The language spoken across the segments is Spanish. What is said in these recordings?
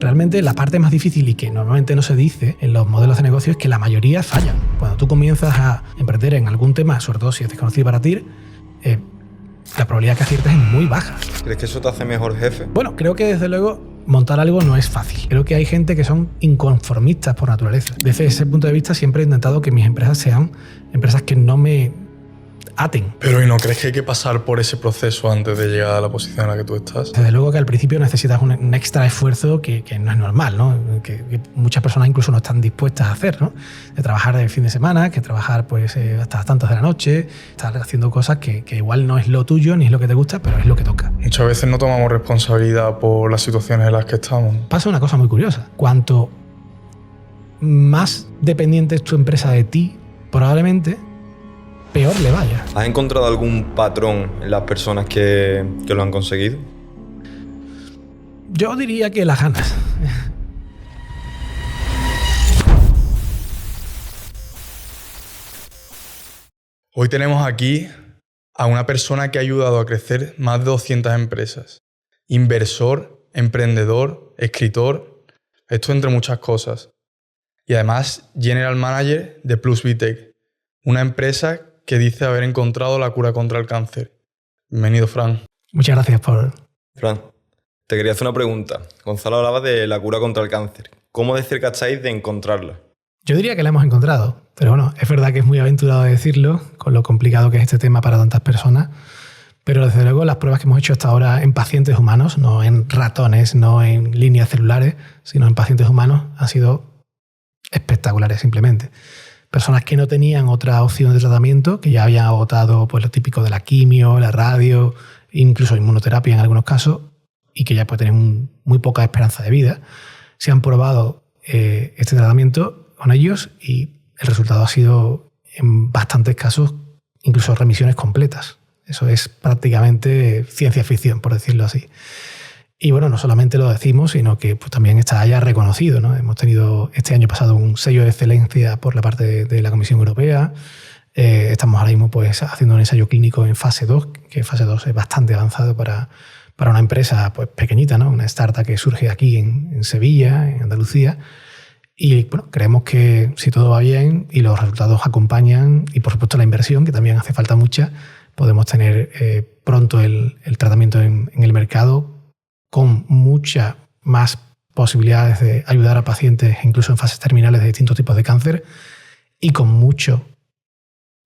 Realmente la parte más difícil y que normalmente no se dice en los modelos de negocio es que la mayoría fallan. Cuando tú comienzas a emprender en algún tema, sobre todo si es desconocido para ti, la probabilidad que aciertes es muy baja. ¿Crees que eso te hace mejor jefe? Bueno, creo que desde luego montar algo no es fácil. Creo que hay gente que son inconformistas por naturaleza. Desde ese punto de vista siempre he intentado que mis empresas sean empresas que no me aten. Pero ¿y no crees que hay que pasar por ese proceso antes de llegar a la posición en la que tú estás? Desde luego que al principio necesitas un extra esfuerzo que no es normal, ¿no? Que muchas personas incluso no están dispuestas a hacer, ¿no? De trabajar el fin de semana, que trabajar pues hasta las tantas de la noche, estar haciendo cosas que igual no es lo tuyo ni es lo que te gusta, pero es lo que toca. Muchas veces no tomamos responsabilidad por las situaciones en las que estamos. Pasa una cosa muy curiosa. Cuanto más dependiente es tu empresa de ti, probablemente peor le vaya. ¿Has encontrado algún patrón en las personas que lo han conseguido? Yo diría que las ganas. Hoy tenemos aquí a una persona que ha ayudado a crecer más de 200 empresas. Inversor, emprendedor, escritor, esto entre muchas cosas. Y además, General Manager de Plus Vitec, una empresa que dice haber encontrado la cura contra el cáncer. Bienvenido, Fran. Muchas gracias por... Fran, te quería hacer una pregunta. Gonzalo hablaba de la cura contra el cáncer. ¿Cómo de cerca estáis de encontrarla? Yo diría que la hemos encontrado, pero bueno, es verdad que es muy aventurado decirlo, con lo complicado que es este tema para tantas personas, pero desde luego las pruebas que hemos hecho hasta ahora en pacientes humanos, no en ratones, no en líneas celulares, sino en pacientes humanos, han sido espectaculares simplemente. Personas que no tenían otra opción de tratamiento, que ya habían agotado pues, lo típico de la quimio, la radio, incluso inmunoterapia en algunos casos, y que ya pues, tienen muy poca esperanza de vida, se han probado este tratamiento con ellos y el resultado ha sido, en bastantes casos, incluso remisiones completas. Eso es prácticamente ciencia ficción, por decirlo así. Y bueno, no solamente lo decimos, sino que pues, también está ya reconocido, ¿no? Hemos tenido este año pasado un sello de excelencia por la parte de la Comisión Europea. Estamos ahora mismo pues, haciendo un ensayo clínico en fase 2, que fase 2 es bastante avanzado para una empresa pues, pequeñita, ¿no? Una startup que surge aquí en Sevilla, en Andalucía. Y bueno, creemos que si todo va bien y los resultados acompañan, y por supuesto la inversión, que también hace falta mucha, podemos tener pronto el tratamiento en el mercado, con muchas más posibilidades de ayudar a pacientes, incluso en fases terminales de distintos tipos de cáncer, y con mucho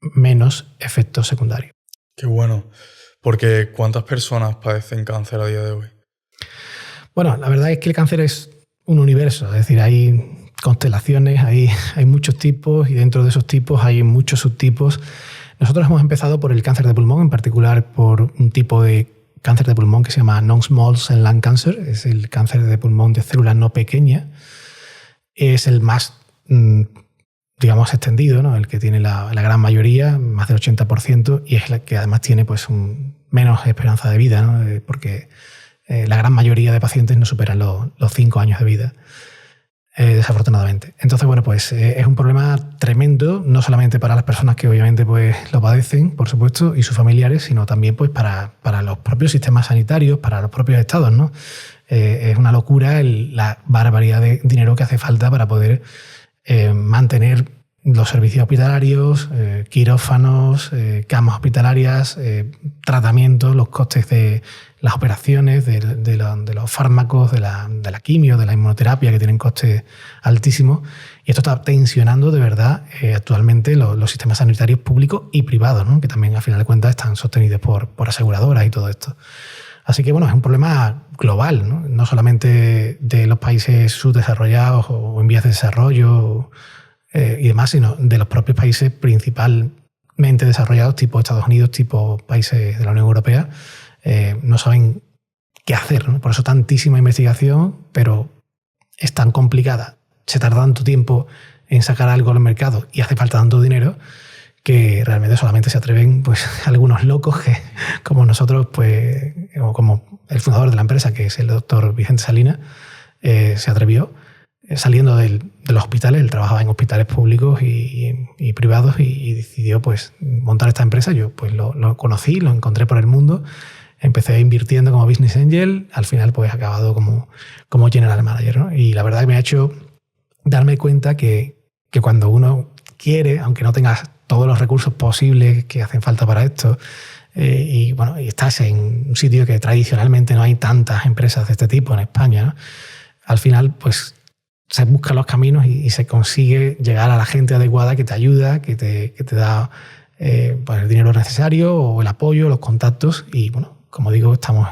menos efectos secundarios. Qué bueno. Porque ¿cuántas personas padecen cáncer a día de hoy? Bueno, la verdad es que el cáncer es un universo, es decir, hay constelaciones, hay muchos tipos, y dentro de esos tipos hay muchos subtipos. Nosotros hemos empezado por el cáncer de pulmón, en particular por un tipo de cáncer de pulmón que se llama non-small cell lung cancer, es el cáncer de pulmón de células no pequeñas, es el más, digamos, extendido, ¿no? El que tiene la gran mayoría, más del 80%, y es el que además tiene pues, menos esperanza de vida, ¿no? Porque la gran mayoría de pacientes no superan los 5 años de vida, desafortunadamente. Entonces, bueno, pues es un problema tremendo, no solamente para las personas que obviamente pues, lo padecen, por supuesto, y sus familiares, sino también pues, para los propios sistemas sanitarios, para los propios estados, ¿no? Es una locura la barbaridad de dinero que hace falta para poder mantener los servicios hospitalarios, quirófanos, camas hospitalarias, tratamientos, los costes de las operaciones, de los fármacos, de la quimio, de la inmunoterapia, que tienen costes altísimos. Y esto está tensionando de verdad actualmente los sistemas sanitarios públicos y privados, ¿no? Que también, al final de cuentas, están sostenidos por aseguradoras y todo esto. Así que, bueno, es un problema global, ¿no? No solamente de los países subdesarrollados o en vías de desarrollo y demás, sino de los propios países principalmente desarrollados, tipo Estados Unidos, tipo países de la Unión Europea. No saben qué hacer, ¿no? Por eso tantísima investigación, pero es tan complicada, se tarda tanto tiempo en sacar algo al mercado y hace falta tanto dinero que realmente solamente se atreven pues, algunos locos que, como nosotros, pues, o como el fundador de la empresa, que es el doctor Vicente Salinas, se atrevió saliendo de los hospitales. Él trabajaba en hospitales públicos y privados y decidió pues, montar esta empresa. Yo pues, lo conocí, lo encontré por el mundo. empecé invirtiendo como business angel, al final pues he acabado como general manager, ¿no? Y la verdad que me ha hecho darme cuenta que cuando uno quiere, aunque no tengas todos los recursos posibles que hacen falta para esto, y estás en un sitio que tradicionalmente no hay tantas empresas de este tipo en España, ¿no? Al final pues se buscan los caminos y se consigue llegar a la gente adecuada que te ayuda, que te da pues el dinero necesario o el apoyo, los contactos, y bueno, como digo, estamos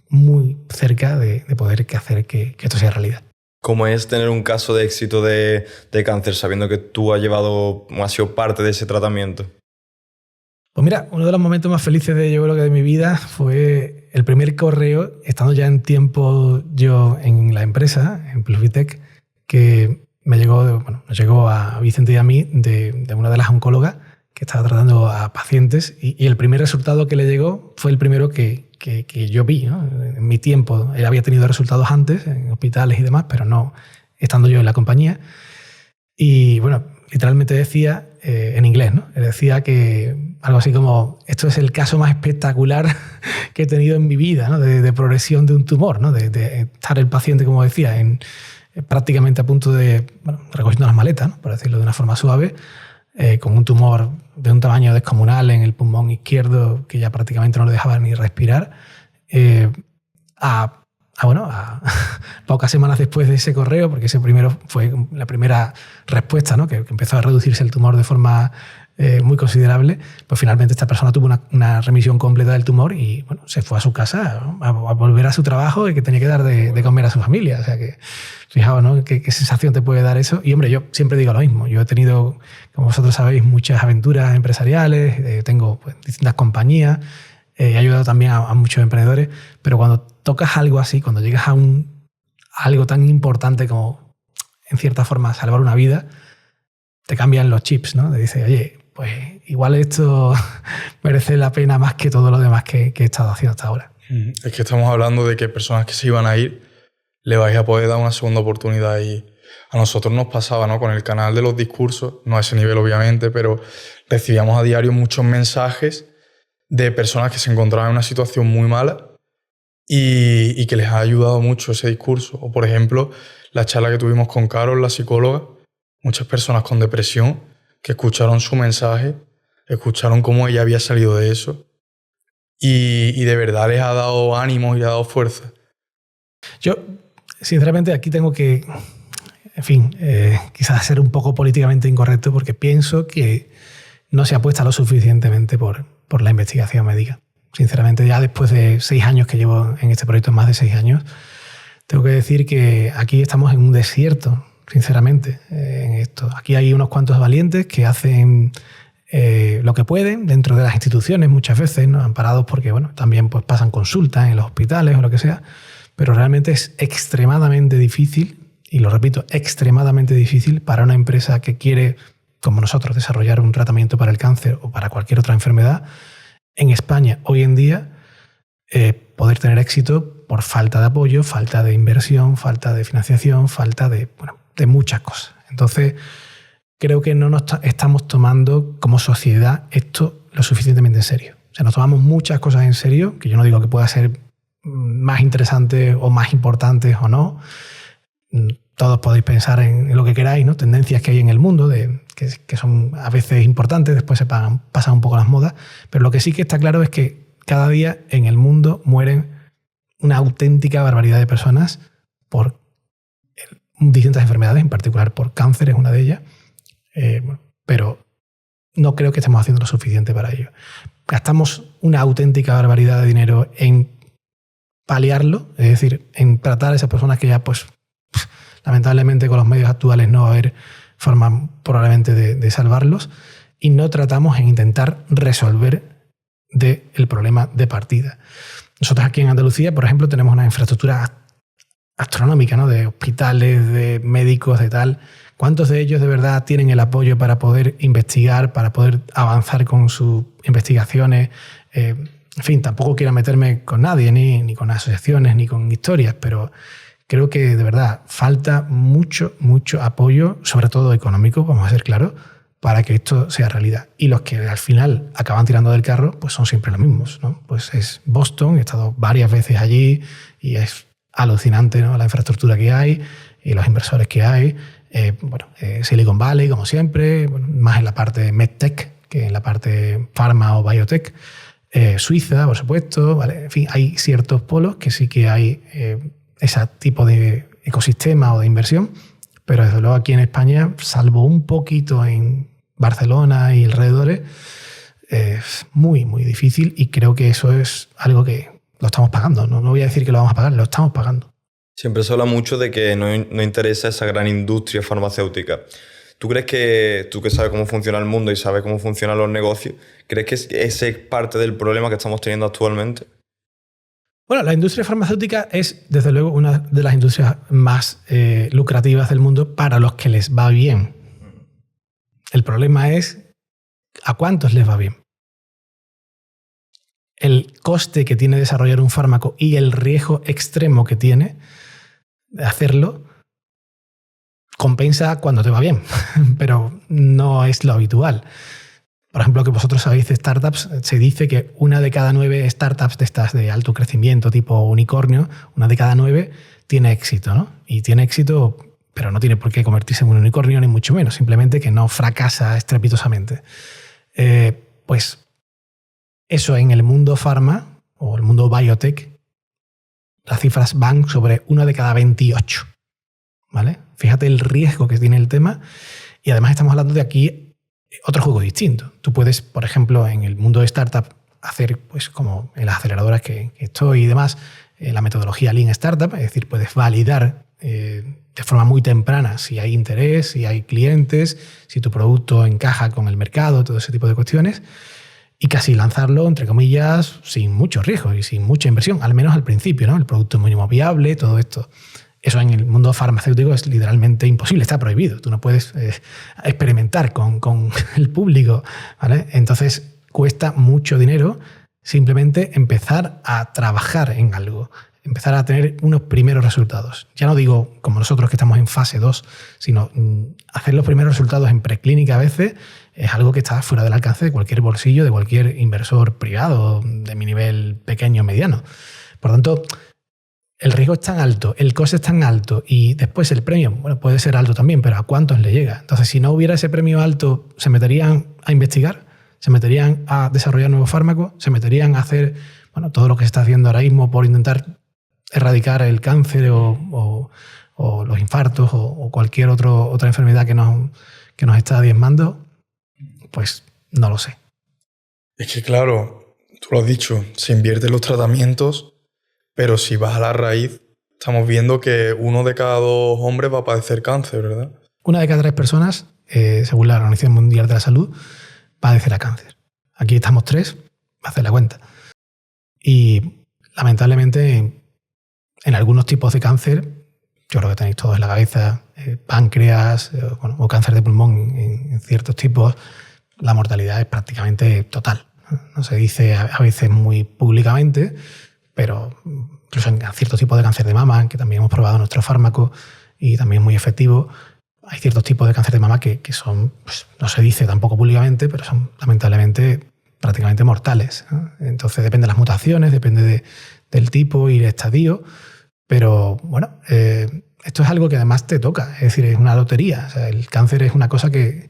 muy cerca de poder hacer que esto sea realidad. ¿Cómo es tener un caso de éxito de cáncer sabiendo que tú has sido parte de ese tratamiento? Pues mira, uno de los momentos más felices de mi vida fue el primer correo, estando ya en tiempo yo en la empresa, en Plusvitec, que nos llegó a Vicente y a mí de una de las oncólogas que estaba tratando a pacientes, y el primer resultado que le llegó fue el primero que yo vi, ¿no? En mi tiempo. Él había tenido resultados antes en hospitales y demás, pero no estando yo en la compañía. Y bueno, literalmente decía, en inglés, ¿no? Él decía que algo así como: esto es el caso más espectacular que he tenido en mi vida, ¿no? De progresión de un tumor, ¿no? De estar el paciente, como decía, prácticamente a punto de, recogiendo las maletas, ¿no? Por decirlo de una forma suave, con un tumor de un tamaño descomunal en el pulmón izquierdo que ya prácticamente no le dejaba ni respirar, pocas semanas después de ese correo, porque ese primero fue la primera respuesta, ¿no? que empezó a reducirse el tumor de forma muy considerable, pues finalmente esta persona tuvo una remisión completa del tumor y bueno, se fue a su casa, ¿no? a volver a su trabajo, y que tenía que dar de comer a su familia. O sea que, fijaos, ¿no? ¿Qué sensación te puede dar eso? Y hombre, yo siempre digo lo mismo. Yo he tenido, como vosotros sabéis, muchas aventuras empresariales, tengo pues, distintas compañías, he ayudado también a muchos emprendedores, pero cuando tocas algo así, cuando llegas a algo tan importante como, en cierta forma, salvar una vida, te cambian los chips, ¿no? Te dices, oye, pues igual esto merece la pena más que todo lo demás que he estado haciendo hasta ahora. Es que estamos hablando de que personas que se iban a ir le vais a poder dar una segunda oportunidad, y a nosotros nos pasaba, ¿no? Con el canal de los discursos, no a ese nivel obviamente, pero recibíamos a diario muchos mensajes de personas que se encontraban en una situación muy mala y que les ha ayudado mucho ese discurso. O por ejemplo, la charla que tuvimos con Carol, la psicóloga, muchas personas con depresión que escucharon su mensaje, escucharon cómo ella había salido de eso y de verdad les ha dado ánimo y les ha dado fuerza. Yo, sinceramente, aquí tengo que, en fin, quizás ser un poco políticamente incorrecto, porque pienso que no se apuesta lo suficientemente por la investigación médica. Sinceramente, ya después de 6 años que llevo en este proyecto, más de 6 años, tengo que decir que aquí estamos en un desierto, sinceramente, en esto. Aquí hay unos cuantos valientes que hacen lo que pueden dentro de las instituciones muchas veces, ¿no? Amparados porque bueno, también pues, pasan consultas en los hospitales o lo que sea, pero realmente es extremadamente difícil, y lo repito, extremadamente difícil para una empresa que quiere, como nosotros, desarrollar un tratamiento para el cáncer o para cualquier otra enfermedad, en España hoy en día poder tener éxito por falta de apoyo, falta de inversión, falta de financiación, falta de muchas cosas. Entonces, creo que no nos estamos tomando como sociedad esto lo suficientemente en serio. O sea, nos tomamos muchas cosas en serio, que yo no digo que pueda ser más interesantes o más importantes o no. Todos podéis pensar en lo que queráis, ¿no? Tendencias que hay en el mundo que son a veces importantes, después pasan un poco las modas, pero lo que sí que está claro es que cada día en el mundo mueren una auténtica barbaridad de personas por distintas enfermedades, en particular por cáncer es una de ellas, pero no creo que estemos haciendo lo suficiente para ello. Gastamos una auténtica barbaridad de dinero en paliarlo, es decir, en tratar a esas personas que ya, pues, lamentablemente con los medios actuales no va a haber forma probablemente de salvarlos, y no tratamos en intentar resolver el problema de partida. Nosotros aquí en Andalucía, por ejemplo, tenemos una infraestructura astronómica, ¿no? De hospitales, de médicos, de tal. ¿Cuántos de ellos de verdad tienen el apoyo para poder investigar, para poder avanzar con sus investigaciones? En fin, tampoco quiero meterme con nadie, ni con asociaciones, ni con historias, pero creo que de verdad falta mucho apoyo, sobre todo económico, vamos a ser claros, para que esto sea realidad. Y los que al final acaban tirando del carro, pues son siempre los mismos, ¿no? Pues es Boston, he estado varias veces allí y es alucinante, ¿no? La infraestructura que hay y los inversores que hay. Silicon Valley, como siempre, más en la parte medtech que en la parte pharma o biotech. Suiza, por supuesto, ¿vale? En fin, hay ciertos polos que sí que hay ese tipo de ecosistema o de inversión, pero desde luego aquí en España, salvo un poquito en Barcelona y alrededores, es muy, muy difícil, y creo que eso es algo que lo estamos pagando. No voy a decir que lo vamos a pagar, lo estamos pagando. Siempre se habla mucho de que no interesa esa gran industria farmacéutica. ¿Tú crees que, tú que sabes cómo funciona el mundo y sabes cómo funcionan los negocios, crees que ese es parte del problema que estamos teniendo actualmente? Bueno, la industria farmacéutica es, desde luego, una de las industrias más lucrativas del mundo para los que les va bien. El problema es ¿a cuántos les va bien? El coste que tiene desarrollar un fármaco y el riesgo extremo que tiene de hacerlo compensa cuando te va bien, pero no es lo habitual. Por ejemplo, que vosotros sabéis de startups, se dice que 1 de cada 9 startups de estas de alto crecimiento tipo unicornio, 1 de cada 9 tiene éxito, ¿no? Y tiene éxito, pero no tiene por qué convertirse en un unicornio, ni mucho menos, simplemente que no fracasa estrepitosamente. Pues eso en el mundo pharma o el mundo biotech, las cifras van sobre 1 de cada 28, ¿vale? Fíjate el riesgo que tiene el tema, y además estamos hablando de aquí otro juego distinto. Tú puedes, por ejemplo, en el mundo de startup hacer, pues como en las aceleradoras que estoy y demás, la metodología Lean Startup, es decir, puedes validar de forma muy temprana si hay interés, si hay clientes, si tu producto encaja con el mercado, todo ese tipo de cuestiones, y casi lanzarlo, entre comillas, sin mucho riesgo y sin mucha inversión, al menos al principio, ¿no? El producto mínimo viable, todo esto. Eso en el mundo farmacéutico es literalmente imposible, está prohibido. Tú no puedes experimentar con el público, ¿vale? Entonces cuesta mucho dinero simplemente empezar a trabajar en algo, empezar a tener unos primeros resultados. Ya no digo como nosotros que estamos en fase 2, sino hacer los primeros resultados en preclínica a veces es algo que está fuera del alcance de cualquier bolsillo, de cualquier inversor privado de mi nivel pequeño o mediano. Por tanto, el riesgo es tan alto, el coste es tan alto, y después el premio, bueno, puede ser alto también, pero ¿a cuántos le llega? Entonces, si no hubiera ese premio alto, ¿se meterían a investigar? ¿Se meterían a desarrollar nuevos fármacos? ¿Se meterían a hacer, bueno, todo lo que se está haciendo ahora mismo por intentar erradicar el cáncer o los infartos o cualquier otra enfermedad que nos está diezmando? Pues no lo sé. Es que claro, tú lo has dicho, se invierte en los tratamientos, pero si vas a la raíz, estamos viendo que 1 de cada 2 hombres va a padecer cáncer, ¿verdad? 1 de cada 3 personas, según la Organización Mundial de la Salud, padecerá cáncer. Aquí estamos 3, haz la cuenta. Y lamentablemente en algunos tipos de cáncer, yo creo que tenéis todos en la cabeza, páncreas o cáncer de pulmón en ciertos tipos, la mortalidad es prácticamente total. No se dice a veces muy públicamente, pero incluso en ciertos tipos de cáncer de mama, que también hemos probado nuestro fármaco y también muy efectivo, hay ciertos tipos de cáncer de mama que son, pues, no se dice tampoco públicamente, pero son lamentablemente prácticamente mortales, ¿no? Entonces depende de las mutaciones, depende del tipo y el estadio, pero bueno, esto es algo que además te toca, es decir, es una lotería. O sea, el cáncer es una cosa que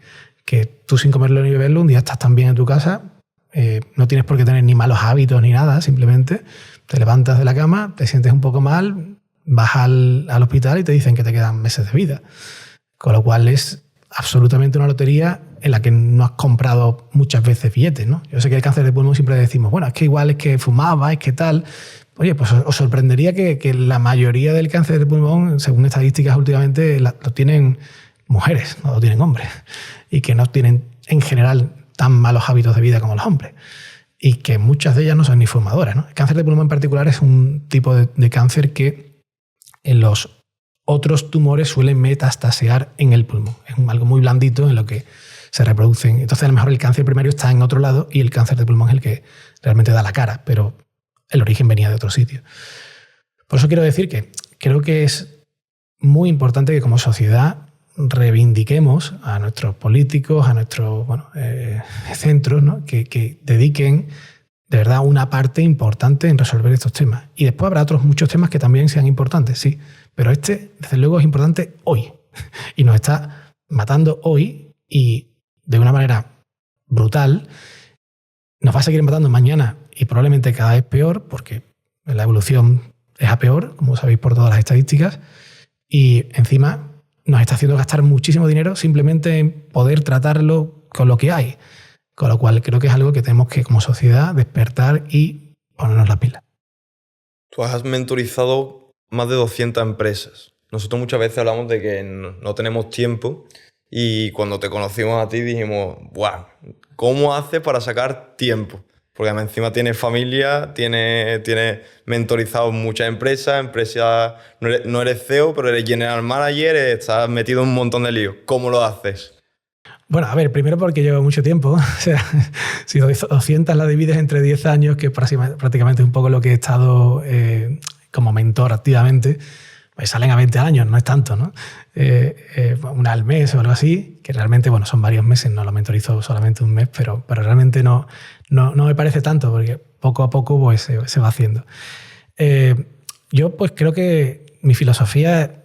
tú sin comerlo ni beberlo, un día estás tan bien en tu casa, no tienes por qué tener ni malos hábitos ni nada, simplemente te levantas de la cama, te sientes un poco mal, vas al hospital y te dicen que te quedan meses de vida. Con lo cual es absolutamente una lotería en la que no has comprado muchas veces billetes, ¿no? Yo sé que el cáncer de pulmón siempre decimos, bueno, es que igual es que fumaba, es que tal. Oye, pues os sorprendería que la mayoría del cáncer de pulmón, según estadísticas últimamente, lo tienen mujeres, no lo tienen hombres. Y que no tienen, en general, tan malos hábitos de vida como los hombres. Y que muchas de ellas no son ni fumadoras, ¿no? El cáncer de pulmón en particular es un tipo de cáncer que en los otros tumores suelen metastasear en el pulmón. Es algo muy blandito en lo que se reproducen. Entonces, a lo mejor el cáncer primario está en otro lado y el cáncer de pulmón es el que realmente da la cara, pero el origen venía de otro sitio. Por eso quiero decir que creo que es muy importante que como sociedad reivindiquemos a nuestros políticos, a nuestros centros, ¿no? que dediquen de verdad una parte importante en resolver estos temas. Y después habrá otros muchos temas que también sean importantes, sí, pero este, desde luego, es importante hoy y nos está matando hoy y de una manera brutal. Nos va a seguir matando mañana y probablemente cada vez peor, porque la evolución es a peor, como sabéis por todas las estadísticas, y encima nos está haciendo gastar muchísimo dinero simplemente en poder tratarlo con lo que hay. Con lo cual creo que es algo que tenemos que, como sociedad, despertar y ponernos las pilas. Tú has mentorizado más de 200 empresas. Nosotros muchas veces hablamos de que no tenemos tiempo y cuando te conocimos a ti dijimos, ¡guau! ¿Cómo haces para sacar tiempo? Porque encima tienes familia, tienes mentorizado muchas empresas, no eres CEO, pero eres general manager, estás metido en un montón de líos. ¿Cómo lo haces? Bueno, a ver, primero porque llevo mucho tiempo. O sea, si 200 la divides entre 10 años, que prácticamente es un poco lo que he estado como mentor activamente, pues salen a 20 años, no es tanto, ¿no? Una al mes o algo así, que realmente, bueno, son varios meses, no lo mentorizo solamente un mes, pero realmente no me parece tanto, porque poco a poco pues, se va haciendo. Yo pues creo que mi filosofía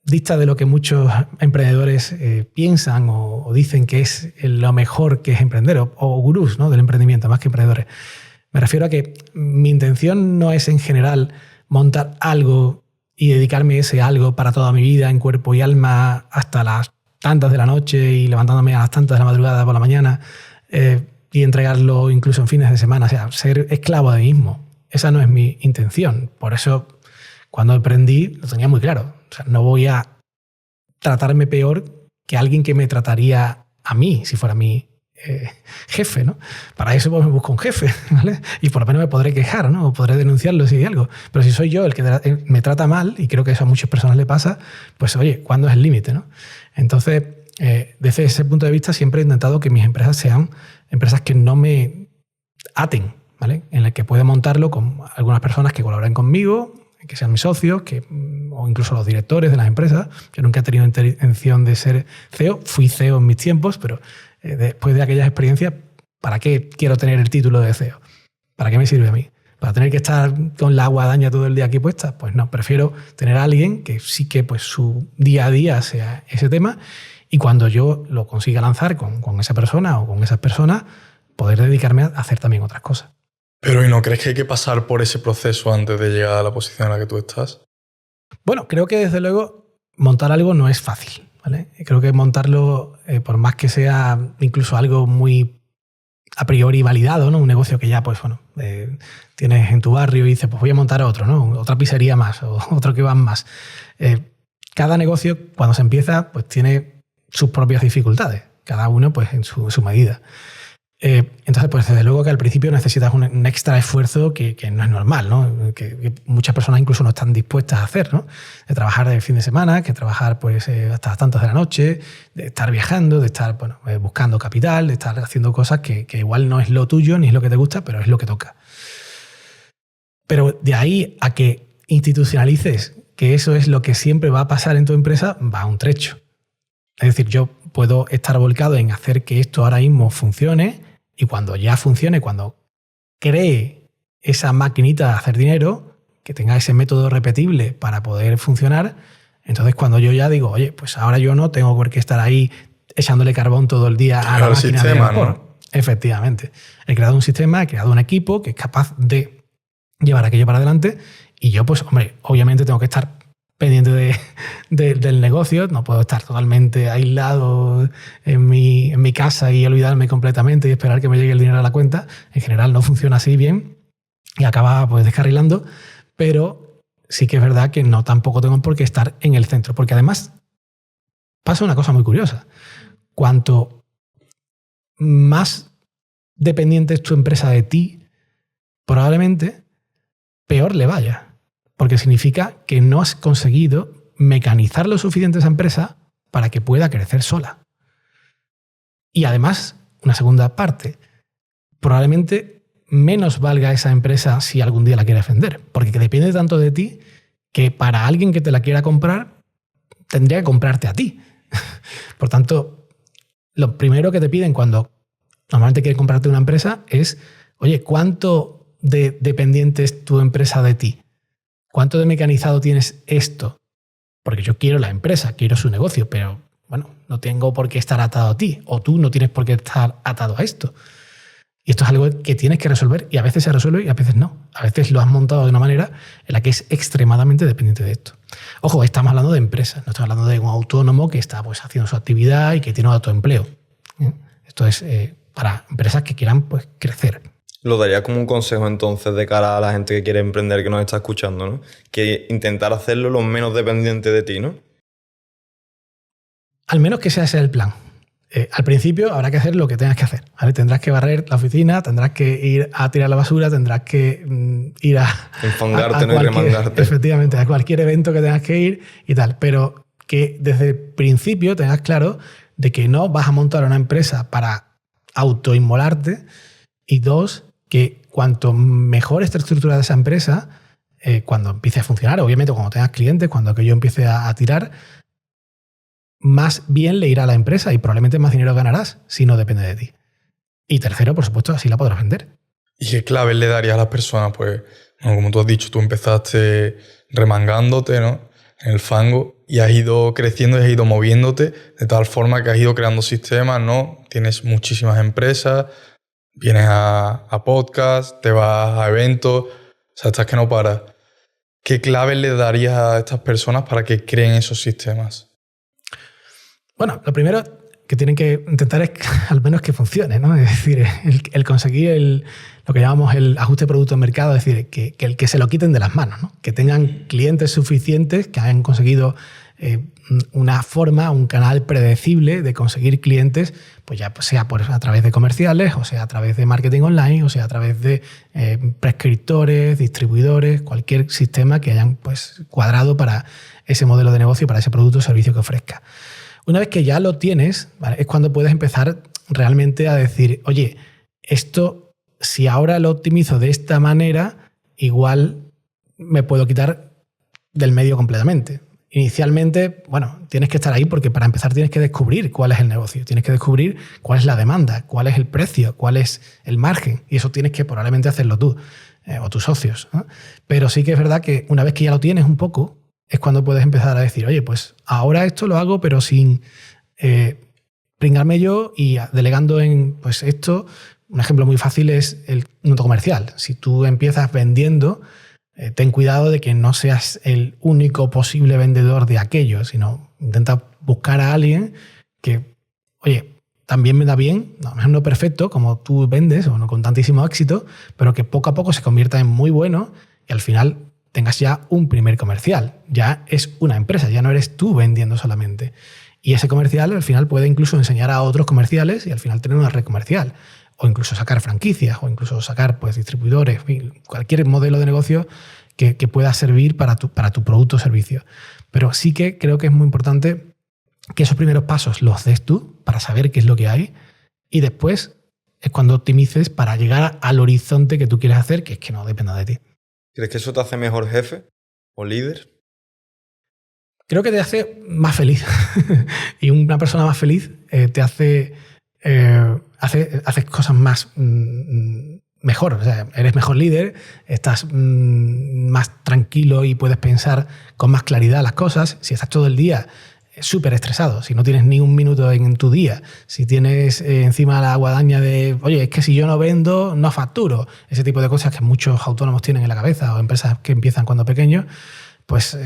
dista de lo que muchos emprendedores piensan o dicen que es lo mejor que es emprender, o gurús, ¿no? Del emprendimiento, más que emprendedores. Me refiero a que mi intención no es en general montar algo y dedicarme a ese algo para toda mi vida, en cuerpo y alma, hasta las tantas de la noche y levantándome a las tantas de la madrugada por la mañana y entregarlo incluso en fines de semana. O sea, ser esclavo de mí mismo. Esa no es mi intención. Por eso, cuando emprendí, lo tenía muy claro. O sea, no voy a tratarme peor que alguien que me trataría a mí, si fuera mi jefe, ¿no? Para eso pues me busco un jefe, ¿vale? Y por lo menos me podré quejar, ¿no? O podré denunciarlo si hay algo. Pero si soy yo el que me trata mal, y creo que eso a muchas personas le pasa, pues oye, ¿cuándo es el límite, no? Entonces, desde ese punto de vista siempre he intentado que mis empresas sean empresas que no me aten, ¿vale? En las que pueda montarlo con algunas personas que colaboren conmigo, que sean mis socios, o incluso los directores de las empresas. Yo nunca he tenido intención de ser CEO, fui CEO en mis tiempos, pero después de aquellas experiencias, ¿para qué quiero tener el título de CEO? ¿Para qué me sirve a mí? ¿Para tener que estar con la guadaña todo el día aquí puesta? Pues no, prefiero tener a alguien que sí que pues, su día a día sea ese tema, y cuando yo lo consiga lanzar con esa persona o con esas personas, poder dedicarme a hacer también otras cosas. Pero ¿y no crees que hay que pasar por ese proceso antes de llegar a la posición en la que tú estás? Bueno, creo que desde luego montar algo no es fácil, ¿vale? Creo que montarlo, por más que sea incluso algo muy a priori validado, ¿no? Un negocio que ya, pues bueno, tienes en tu barrio y dices, pues voy a montar otro, ¿no? Otra pizzería más o otro que van más. Cada negocio, cuando se empieza, pues tiene sus propias dificultades, cada uno pues en su medida. Entonces, pues desde luego que al principio necesitas un extra esfuerzo que no es normal, ¿no? Que muchas personas incluso no están dispuestas a hacer, ¿no? De trabajar de fin de semana, que trabajar pues hasta las tantas de la noche, de estar viajando, de estar buscando capital, de estar haciendo cosas que igual no es lo tuyo ni es lo que te gusta, pero es lo que toca. Pero de ahí a que institucionalices que eso es lo que siempre va a pasar en tu empresa, va un trecho. Es decir, yo puedo estar volcado en hacer que esto ahora mismo funcione, y cuando ya funcione, cuando cree esa maquinita de hacer dinero, que tenga ese método repetible para poder funcionar, entonces cuando yo ya digo, oye, pues ahora yo no tengo por qué estar ahí echándole carbón todo el día a la máquina de vapor. ¿No? Efectivamente. He creado un sistema, he creado un equipo que es capaz de llevar aquello para adelante, y yo, pues, hombre, obviamente tengo que estar pendiente del negocio, no puedo estar totalmente aislado en mi casa y olvidarme completamente y esperar que me llegue el dinero a la cuenta. En general no funciona así bien y acaba pues descarrilando, pero sí que es verdad que no tampoco tengo por qué estar en el centro, porque además pasa una cosa muy curiosa. Cuanto más dependiente es tu empresa de ti, probablemente peor le vaya. Porque significa que no has conseguido mecanizar lo suficiente esa empresa para que pueda crecer sola. Y además, una segunda parte, probablemente menos valga esa empresa si algún día la quieres vender, porque depende tanto de ti que para alguien que te la quiera comprar, tendría que comprarte a ti. Por tanto, lo primero que te piden cuando normalmente quieres comprarte una empresa es, oye, ¿cuánto de dependiente es tu empresa de ti? ¿Cuánto de mecanizado tienes esto? Porque yo quiero la empresa, quiero su negocio, pero bueno, no tengo por qué estar atado a ti, o tú no tienes por qué estar atado a esto. Y esto es algo que tienes que resolver, y a veces se resuelve y a veces no. A veces lo has montado de una manera en la que es extremadamente dependiente de esto. Ojo, estamos hablando de empresas, no estamos hablando de un autónomo que está pues, haciendo su actividad y que tiene un autoempleo. Esto es para empresas que quieran pues, crecer. Lo daría como un consejo entonces de cara a la gente que quiere emprender, que nos está escuchando, ¿no? Que intentar hacerlo lo menos dependiente de ti, ¿no? Al menos que sea ese el plan. Al principio habrá que hacer lo que tengas que hacer, ¿vale? Tendrás que barrer la oficina, tendrás que ir a tirar la basura, tendrás que ir a... Enfangarte, no, y remangarte. Efectivamente, a cualquier evento que tengas que ir y tal. Pero que desde el principio tengas claro de que no vas a montar una empresa para autoinmolarte, y dos, que cuanto mejor esté estructurada esa empresa, cuando empiece a funcionar, obviamente cuando tengas clientes, cuando aquello empiece a tirar, más bien le irá a la empresa y probablemente más dinero ganarás si no depende de ti. Y tercero, por supuesto, así la podrás vender. ¿Y qué claves le darías a las personas? Pues, bueno, como tú has dicho, tú empezaste remangándote, ¿no? En el fango, y has ido creciendo y has ido moviéndote de tal forma que has ido creando sistemas, ¿no? Tienes muchísimas empresas, vienes a podcast, te vas a eventos, o sea, estás que no paras. ¿Qué claves le darías a estas personas para que creen esos sistemas? Bueno, lo primero que tienen que intentar es al menos que funcione, ¿no? Es decir, el conseguir lo que llamamos el ajuste producto-mercado, es decir, que se lo quiten de las manos, ¿no? Que tengan clientes suficientes, que hayan conseguido una forma, un canal predecible de conseguir clientes, pues ya sea a través de comerciales, o sea a través de marketing online, o sea a través de prescriptores, distribuidores, cualquier sistema que hayan pues, cuadrado para ese modelo de negocio, para ese producto o servicio que ofrezca. Una vez que ya lo tienes, ¿vale? Es cuando puedes empezar realmente a decir, oye, esto, si ahora lo optimizo de esta manera, igual me puedo quitar del medio completamente. Inicialmente, bueno, tienes que estar ahí porque para empezar tienes que descubrir cuál es el negocio, tienes que descubrir cuál es la demanda, cuál es el precio, cuál es el margen, y eso tienes que probablemente hacerlo tú o tus socios, ¿no? Pero sí que es verdad que una vez que ya lo tienes un poco, es cuando puedes empezar a decir, oye, pues ahora esto lo hago, pero sin pringarme yo y delegando en pues esto. Un ejemplo muy fácil es el mundo comercial. Si tú empiezas vendiendo, ten cuidado de que no seas el único posible vendedor de aquello, sino intenta buscar a alguien que, oye, también me da bien, no, a lo mejor no perfecto como tú vendes o no con tantísimo éxito, pero que poco a poco se convierta en muy bueno y al final tengas ya un primer comercial. Ya es una empresa, ya no eres tú vendiendo solamente. Y ese comercial al final puede incluso enseñar a otros comerciales y al final tener una red comercial. O incluso sacar franquicias, o incluso sacar pues, distribuidores, cualquier modelo de negocio que pueda servir para tu producto o servicio. Pero sí que creo que es muy importante que esos primeros pasos los des tú para saber qué es lo que hay y después es cuando optimices para llegar al horizonte que tú quieres hacer, que es que no dependa de ti. ¿Crees que eso te hace mejor jefe o líder? Creo que te hace más feliz. Y una persona más feliz te haces cosas más mejor. O sea, eres mejor líder, estás más tranquilo y puedes pensar con más claridad las cosas. Si estás todo el día súper estresado, si no tienes ni un minuto en tu día, si tienes encima la guadaña de, oye, es que si yo no vendo, no facturo, ese tipo de cosas que muchos autónomos tienen en la cabeza o empresas que empiezan cuando pequeños, pues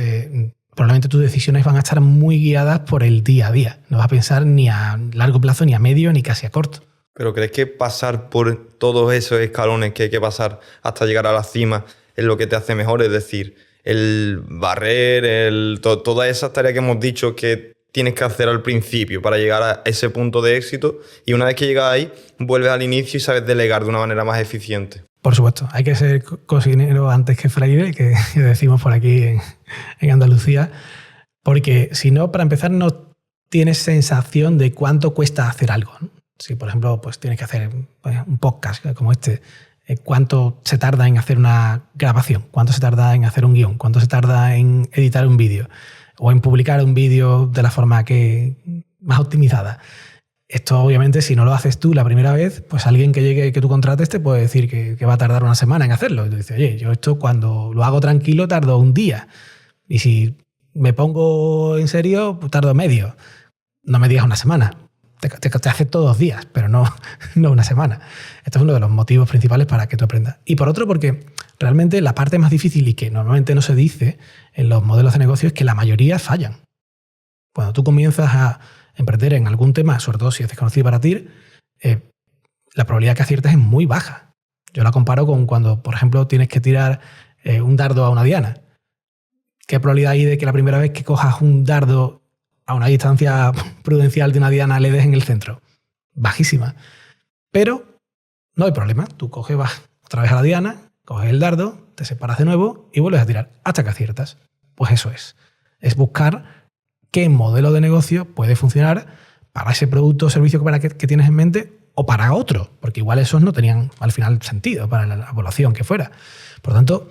probablemente tus decisiones van a estar muy guiadas por el día a día. No vas a pensar ni a largo plazo, ni a medio, ni casi a corto. ¿Pero crees que pasar por todos esos escalones que hay que pasar hasta llegar a la cima es lo que te hace mejor? Es decir, el barrer, todas esas tareas que hemos dicho que tienes que hacer al principio para llegar a ese punto de éxito, y una vez que llegas ahí, vuelves al inicio y sabes delegar de una manera más eficiente. Por supuesto, hay que ser cocinero antes que fraile, que decimos por aquí en Andalucía, porque si no, para empezar, no tienes sensación de cuánto cuesta hacer algo, ¿no? Si, por ejemplo, pues tienes que hacer un podcast como este, cuánto se tarda en hacer una grabación, cuánto se tarda en hacer un guión, cuánto se tarda en editar un vídeo o en publicar un vídeo de la forma que más optimizada. Esto, obviamente, si no lo haces tú la primera vez, pues alguien que llegue, que tú contrates, te puede decir que va a tardar una semana en hacerlo. Y tú dices, oye, yo esto cuando lo hago tranquilo tardo un día. Y si me pongo en serio, pues tardo medio. No me digas una semana. Te hace todos los días, pero no una semana. Esto es uno de los motivos principales para que tú aprendas. Y por otro, porque realmente la parte más difícil y que normalmente no se dice en los modelos de negocio es que la mayoría fallan. Cuando tú comienzas a emprender en algún tema, sobre todo si es desconocido para ti, la probabilidad que aciertes es muy baja. Yo la comparo con cuando, por ejemplo, tienes que tirar un dardo a una diana. ¿Qué probabilidad hay de que la primera vez que cojas un dardo a una distancia prudencial de una diana le des en el centro? Bajísima. Pero no hay problema. Tú vas otra vez a la diana, coges el dardo, te separas de nuevo y vuelves a tirar hasta que aciertas. Pues eso es. Es buscar qué modelo de negocio puede funcionar para ese producto o servicio que tienes en mente o para otro, porque igual esos no tenían al final sentido para la población que fuera. Por tanto,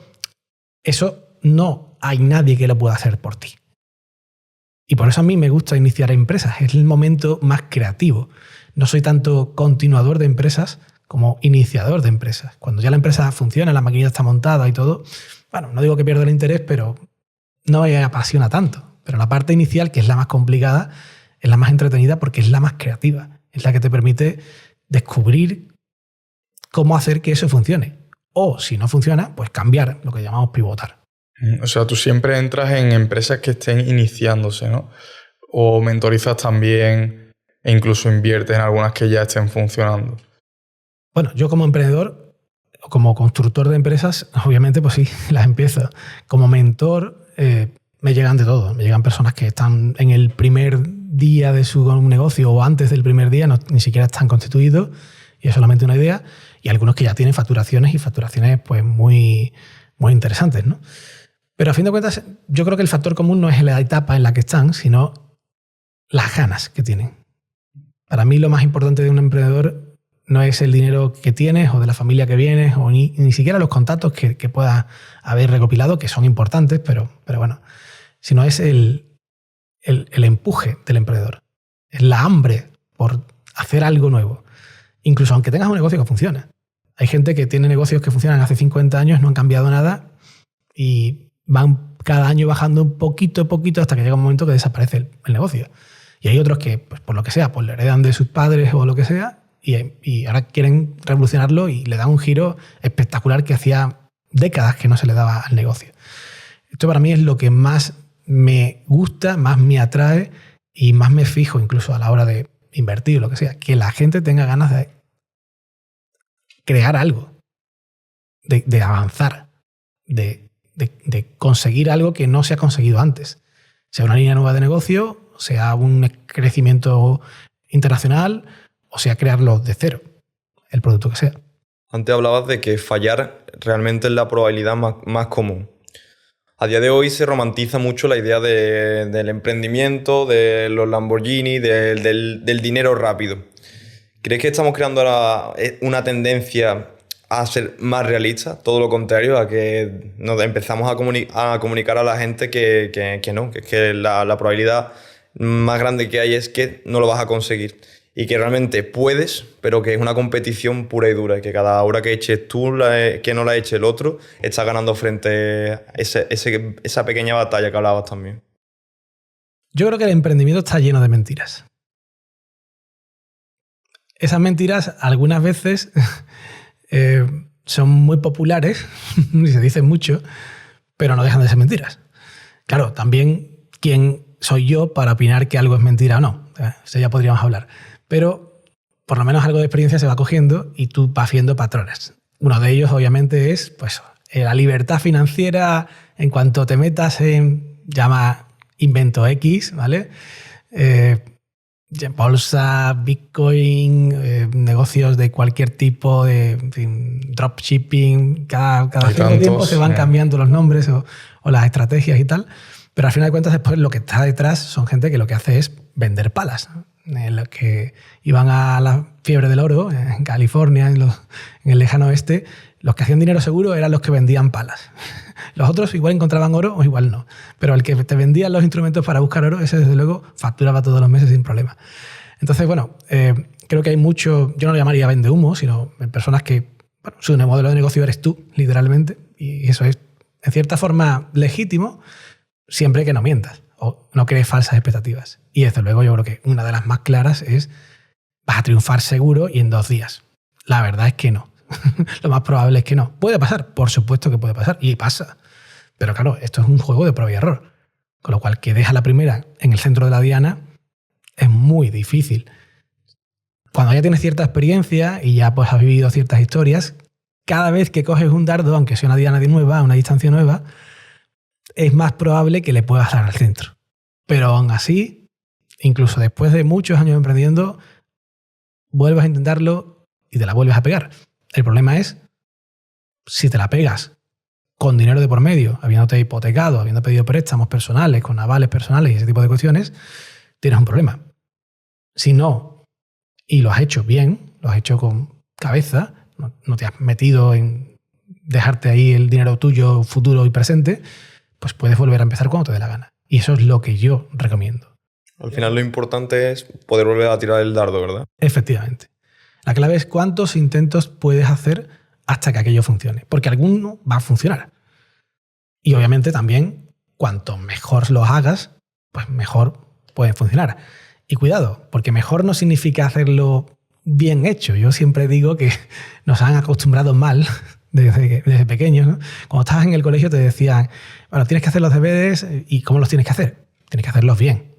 eso no hay nadie que lo pueda hacer por ti. Y por eso a mí me gusta iniciar empresas. Es el momento más creativo. No soy tanto continuador de empresas como iniciador de empresas. Cuando ya la empresa funciona, la maquinita está montada y todo, bueno, no digo que pierda el interés, pero no me apasiona tanto. Pero la parte inicial, que es la más complicada, es la más entretenida porque es la más creativa. Es la que te permite descubrir cómo hacer que eso funcione. O, si no funciona, pues cambiar, lo que llamamos pivotar. O sea, tú siempre entras en empresas que estén iniciándose, ¿no? O mentorizas también e incluso inviertes en algunas que ya estén funcionando. Bueno, yo como emprendedor o como constructor de empresas, obviamente, pues sí, las empiezo. Como mentor, me llegan de todo. Me llegan personas que están en el primer día de su negocio o antes del primer día, ni siquiera están constituidos y es solamente una idea. Y algunos que ya tienen facturaciones y facturaciones pues muy, muy interesantes, ¿no? Pero a fin de cuentas, yo creo que el factor común no es la etapa en la que están, sino las ganas que tienen. Para mí lo más importante de un emprendedor no es el dinero que tienes o de la familia que vienes o ni siquiera los contactos que puedas haber recopilado, que son importantes, pero bueno, sino es el empuje del emprendedor. Es la hambre por hacer algo nuevo. Incluso aunque tengas un negocio que funciona. Hay gente que tiene negocios que funcionan hace 50 años, no han cambiado nada y van cada año bajando un poquito a poquito hasta que llega un momento que desaparece el negocio. Y hay otros que, pues, por lo que sea, pues le heredan de sus padres o lo que sea y ahora quieren revolucionarlo y le dan un giro espectacular que hacía décadas que no se le daba al negocio. Esto para mí es lo que más me gusta, más me atrae y más me fijo incluso a la hora de invertir o lo que sea, que la gente tenga ganas de crear algo, de avanzar, de conseguir algo que no se ha conseguido antes. Sea una línea nueva de negocio, sea un crecimiento internacional o sea crearlo de cero, el producto que sea. Antes hablabas de que fallar realmente es la probabilidad más común. A día de hoy se romantiza mucho la idea del emprendimiento, de los Lamborghini, del dinero rápido. ¿Crees que estamos creando ahora una tendencia a ser más realistas? Todo lo contrario, a que nos empezamos a comunicar a la gente que no, que es que la probabilidad más grande que hay es que no lo vas a conseguir. Y que realmente puedes, pero que es una competición pura y dura. Y que cada hora que eches tú, que no la eche el otro, estás ganando frente a esa pequeña batalla que hablabas también. Yo creo que el emprendimiento está lleno de mentiras. Esas mentiras algunas veces son muy populares y se dicen mucho, pero no dejan de ser mentiras. Claro, también quién soy yo para opinar que algo es mentira o no. Eso ya podríamos hablar. Pero por lo menos algo de experiencia se va cogiendo y tú vas viendo patrones. Uno de ellos, obviamente, es pues, la libertad financiera en cuanto te metas en, llama invento X, ¿vale? Bolsa, Bitcoin, negocios de cualquier tipo, de dropshipping, cada cierto tiempo se van cambiando los nombres o las estrategias y tal. Pero al final de cuentas, después lo que está detrás son gente que lo que hace es vender palas, ¿no? Los que iban a la fiebre del oro en California, en el lejano oeste, los que hacían dinero seguro eran los que vendían palas. Los otros igual encontraban oro o igual no. Pero el que te vendía los instrumentos para buscar oro, ese desde luego facturaba todos los meses sin problema. Entonces, bueno, creo que hay mucho, yo no lo llamaría vende humo, sino personas que, bueno, su modelo de negocio eres tú, literalmente, y eso es, en cierta forma, legítimo, siempre que no mientas o no crees falsas expectativas. Y desde luego yo creo que una de las más claras es vas a triunfar seguro y en 2 días. La verdad es que no. Lo más probable es que no. ¿Puede pasar? Por supuesto que puede pasar. Y pasa. Pero claro, esto es un juego de prueba y error. Con lo cual, que deja la primera en el centro de la diana es muy difícil. Cuando ya tienes cierta experiencia y ya pues has vivido ciertas historias, cada vez que coges un dardo, aunque sea una diana nueva, una distancia nueva, es más probable que le puedas dar al centro. Pero aún así, incluso después de muchos años emprendiendo, vuelves a intentarlo y te la vuelves a pegar. El problema es si te la pegas con dinero de por medio, habiéndote hipotecado, habiendo pedido préstamos personales, con avales personales y ese tipo de cuestiones, tienes un problema. Si no, y lo has hecho bien, lo has hecho con cabeza, no te has metido en dejarte ahí el dinero tuyo futuro y presente, pues puedes volver a empezar cuando te dé la gana. Y eso es lo que yo recomiendo. Al final lo importante es poder volver a tirar el dardo, ¿verdad? Efectivamente. La clave es cuántos intentos puedes hacer hasta que aquello funcione. Porque alguno va a funcionar. Y obviamente también, cuanto mejor los hagas, pues mejor pueden funcionar. Y cuidado, porque mejor no significa hacerlo bien hecho. Yo siempre digo que nos han acostumbrado mal desde pequeños, ¿no? Cuando estabas en el colegio te decían, bueno, tienes que hacer los deberes. ¿Y cómo los tienes que hacer? Tienes que hacerlos bien.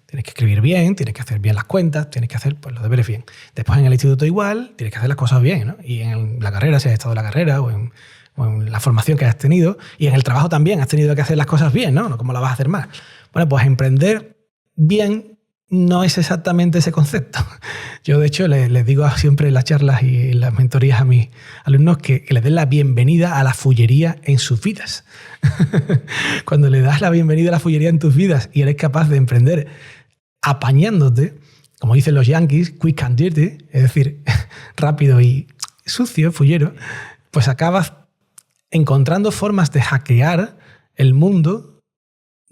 Tienes que escribir bien, tienes que hacer bien las cuentas, tienes que hacer pues, los deberes bien. Después en el instituto igual, tienes que hacer las cosas bien, ¿no? Y en la carrera, si has estado en la carrera o en la formación que has tenido, y en el trabajo también has tenido que hacer las cosas bien, ¿no? ¿Cómo las vas a hacer mal? Bueno, pues emprender bien no es exactamente ese concepto. Yo, de hecho, les digo siempre en las charlas y en las mentorías a mis alumnos que les den la bienvenida a la fullería en sus vidas. Cuando le das la bienvenida a la fullería en tus vidas y eres capaz de emprender apañándote, como dicen los yankees, quick and dirty, es decir, rápido y sucio, fullero, pues acabas encontrando formas de hackear el mundo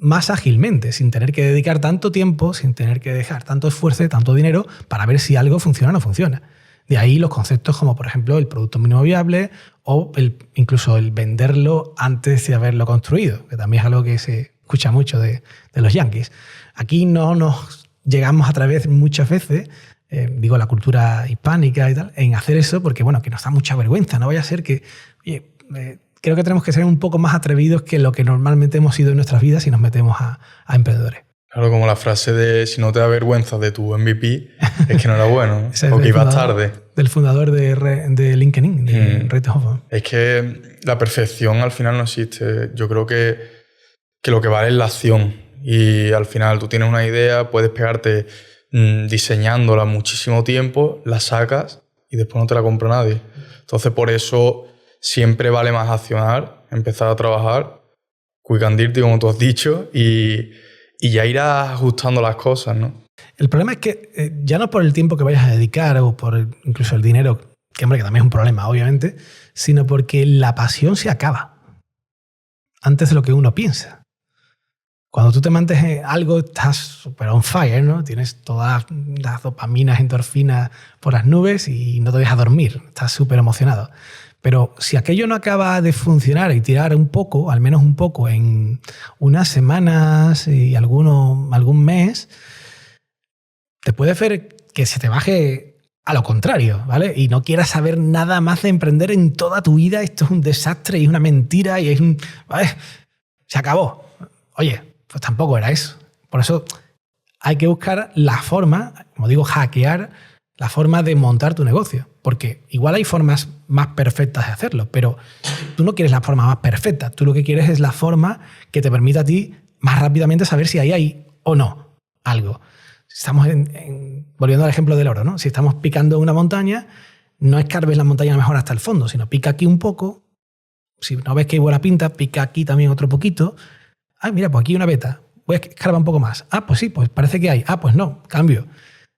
más ágilmente, sin tener que dedicar tanto tiempo, sin tener que dejar tanto esfuerzo, tanto dinero para ver si algo funciona o no funciona. De ahí los conceptos como, por ejemplo, el producto mínimo viable o incluso el venderlo antes de haberlo construido, que también es algo que se escucha mucho de los yankees. Aquí no nos llegamos a través muchas veces, digo la cultura hispánica y tal, en hacer eso porque, bueno, que nos da mucha vergüenza. No vaya a ser que, oye, creo que tenemos que ser un poco más atrevidos que lo que normalmente hemos sido en nuestras vidas si nos metemos a emprendedores. Claro, como la frase de si no te da vergüenza de tu MVP, es que no era bueno, ¿no? Ese Porque ibas tarde. Del fundador de LinkedIn, de Reid Hoffman. Es que la perfección al final no existe. Yo creo que lo que vale es la acción. Y al final tú tienes una idea, puedes pegarte diseñándola muchísimo tiempo, la sacas y después no te la compra nadie. Entonces por eso siempre vale más accionar, empezar a trabajar, quick and dirty, como tú has dicho, y ya irás ajustando las cosas, ¿no? El problema es que ya no por el tiempo que vayas a dedicar o por incluso el dinero, que hombre, que también es un problema, obviamente, sino porque la pasión se acaba antes de lo que uno piensa. Cuando tú te mantienes algo, estás super on fire, ¿no? Tienes todas las dopaminas, endorfinas por las nubes y no te dejas dormir, estás súper emocionado. Pero si aquello no acaba de funcionar y tirar un poco, al menos un poco, en unas semanas y algún mes, te puede hacer que se te baje a lo contrario, ¿vale? Y no quieras saber nada más de emprender en toda tu vida. Esto es un desastre y es una mentira y es un... ¿vale? Se acabó. Oye, pues tampoco era eso. Por eso hay que buscar la forma, como digo, hackear la forma de montar tu negocio. Porque igual hay formas más perfectas de hacerlo, pero tú no quieres la forma más perfecta. Tú lo que quieres es la forma que te permita a ti más rápidamente saber si ahí hay o no algo. Estamos volviendo al ejemplo del oro, ¿no? Si estamos picando una montaña, no escarbes la montaña mejor hasta el fondo, sino pica aquí un poco. Si no ves que hay buena pinta, pica aquí también otro poquito, Mira, pues aquí hay una beta. Voy a escarbar un poco más. Pues sí, pues parece que hay. Pues no, cambio.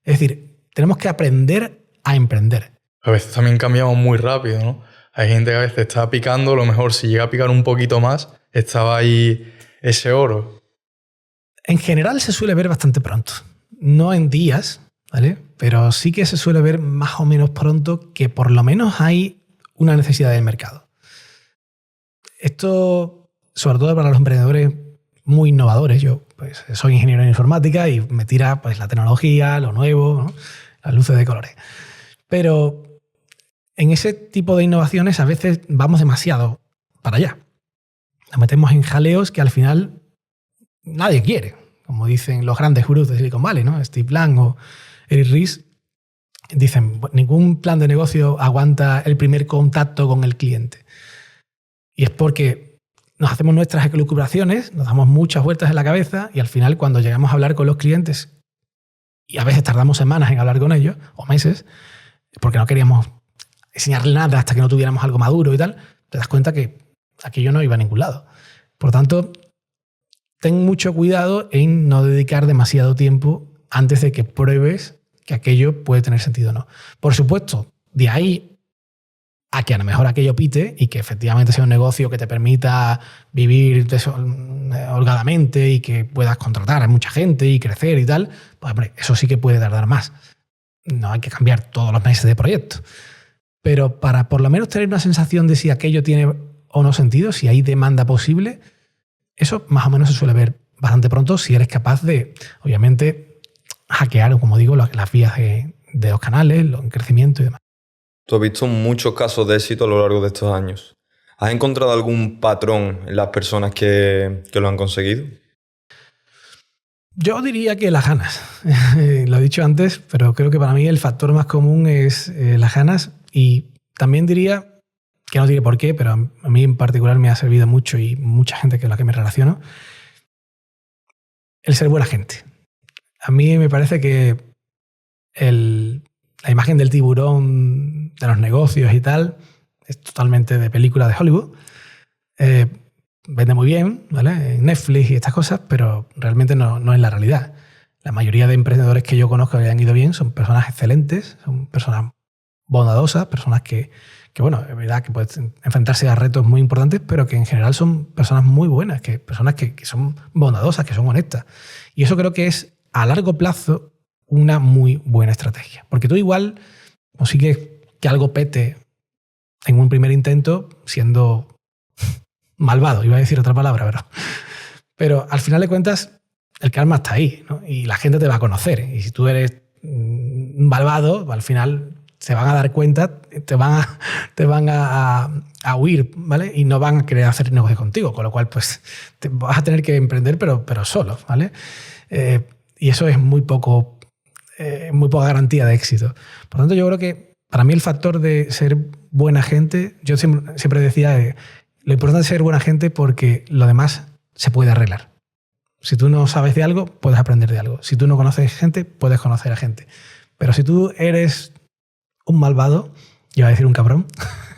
Es decir, tenemos que aprender a emprender. A veces también cambiamos muy rápido, ¿no? Hay gente que a veces está picando, a lo mejor si llega a picar un poquito más, estaba ahí ese oro. En general se suele ver bastante pronto. No en días, ¿vale? Pero sí que se suele ver más o menos pronto que por lo menos hay una necesidad del mercado. Esto, sobre todo para los emprendedores muy innovadores. Yo pues, soy ingeniero en informática y me tira pues, la tecnología, lo nuevo, ¿no? Las luces de colores. Pero en ese tipo de innovaciones a veces vamos demasiado para allá. Nos metemos en jaleos que al final nadie quiere. Como dicen los grandes gurús de Silicon Valley, ¿no? Steve Blank o Eric Ries, dicen, ningún plan de negocio aguanta el primer contacto con el cliente. Y es porque nos hacemos nuestras elucubraciones, nos damos muchas vueltas en la cabeza y al final cuando llegamos a hablar con los clientes, y a veces tardamos semanas en hablar con ellos, o meses, porque no queríamos enseñarle nada hasta que no tuviéramos algo maduro y tal, te das cuenta que aquello no iba a ningún lado. Por tanto, ten mucho cuidado en no dedicar demasiado tiempo antes de que pruebes que aquello puede tener sentido o no. Por supuesto, de ahí a que a lo mejor aquello pite y que efectivamente sea un negocio que te permita vivir holgadamente y que puedas contratar a mucha gente y crecer y tal, pues hombre, eso sí que puede tardar más. No hay que cambiar todos los meses de proyecto. Pero para por lo menos tener una sensación de si aquello tiene o no sentido, si hay demanda posible, eso más o menos se suele ver bastante pronto si eres capaz de, obviamente, hackear, como digo, las vías de los canales, el crecimiento y demás. Tú has visto muchos casos de éxito a lo largo de estos años. ¿Has encontrado algún patrón en las personas que lo han conseguido? Yo diría que las ganas. Lo he dicho antes, pero creo que para mí el factor más común es las ganas. Y también diría, que no diré por qué, pero a mí en particular me ha servido mucho y mucha gente con la que me relaciono, el ser buena gente. A mí me parece que la imagen del tiburón de los negocios y tal es totalmente de película de Hollywood. Vende muy bien, ¿vale? En Netflix y estas cosas, pero realmente no es la realidad. La mayoría de emprendedores que yo conozco que han ido bien son personas excelentes, son personas bondadosas, personas que bueno, es verdad que pueden enfrentarse a retos muy importantes, pero que en general son personas muy buenas, personas que son bondadosas, que son honestas. Y eso creo que es, a largo plazo, una muy buena estrategia. Porque tú igual consigues que algo pete en un primer intento siendo malvado, iba a decir otra palabra, pero al final de cuentas el karma está ahí, ¿no? Y la gente te va a conocer. Y si tú eres malvado, al final se van a dar cuenta, te van a huir, ¿vale? Y no van a querer hacer negocio contigo, con lo cual pues te vas a tener que emprender, pero solo, ¿vale? Y eso es muy poca garantía de éxito. Por tanto, yo creo que para mí el factor de ser buena gente, yo siempre decía, lo importante es ser buena gente porque lo demás se puede arreglar. Si tú no sabes de algo, puedes aprender de algo. Si tú no conoces gente, puedes conocer a gente. Pero si tú eres un malvado, iba a decir un cabrón.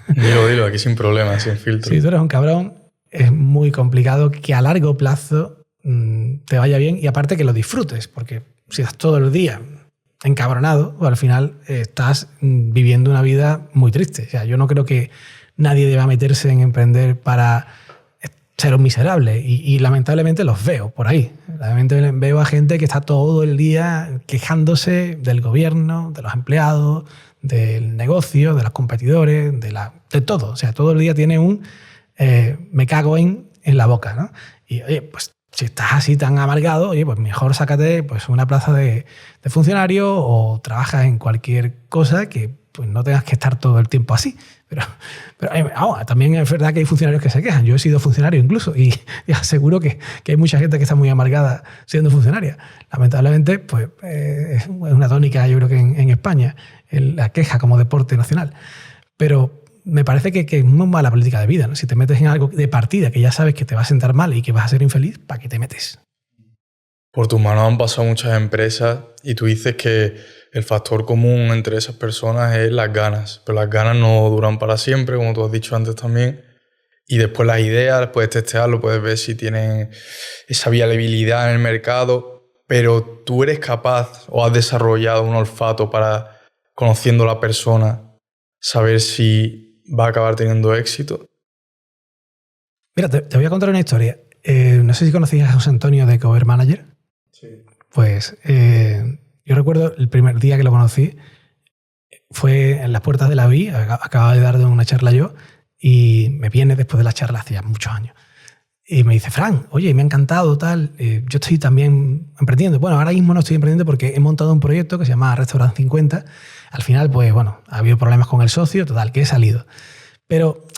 Dilo, aquí sin problema, sin filtro. Si tú eres un cabrón, es muy complicado que a largo plazo te vaya bien y aparte que lo disfrutes, porque si estás todo el día encabronado, pues al final estás viviendo una vida muy triste. O sea, yo no creo que nadie deba meterse en emprender para ser un miserable y lamentablemente los veo por ahí. Lamentablemente veo a gente que está todo el día quejándose del gobierno, de los empleados, del negocio, de los competidores, de todo. O sea, todo el día tiene un me cago en la boca, ¿no? Y oye, pues si estás así tan amargado, oye, pues mejor sácate pues, una plaza de funcionario o trabajas en cualquier cosa que pues, no tengas que estar todo el tiempo así. Pero también es verdad que hay funcionarios que se quejan. Yo he sido funcionario incluso y aseguro que hay mucha gente que está muy amargada siendo funcionaria. Lamentablemente, pues es una tónica yo creo que en España, la queja como deporte nacional. Pero me parece que es muy mala política de vida, ¿no? Si te metes en algo de partida que ya sabes que te va a sentar mal y que vas a ser infeliz, ¿para qué te metes? Por tus manos han pasado muchas empresas y tú dices que el factor común entre esas personas es las ganas, pero las ganas no duran para siempre, como tú has dicho antes también, y después las ideas, puedes testearlo, puedes ver si tienen esa viabilidad en el mercado, pero tú eres capaz o has desarrollado un olfato para, conociendo a la persona, saber si va a acabar teniendo éxito. Mira, te voy a contar una historia. No sé si conocías a José Antonio de Cover Manager. Sí. Pues yo recuerdo el primer día que lo conocí, fue en las puertas de la VI, acababa de dar una charla yo, y me viene después de la charla, hacía muchos años, y me dice, Fran, oye, me ha encantado, tal, yo estoy también emprendiendo. Bueno, ahora mismo no estoy emprendiendo porque he montado un proyecto que se llama Restaurant 50. Al final, pues bueno, ha habido problemas con el socio, total, que he salido. Pero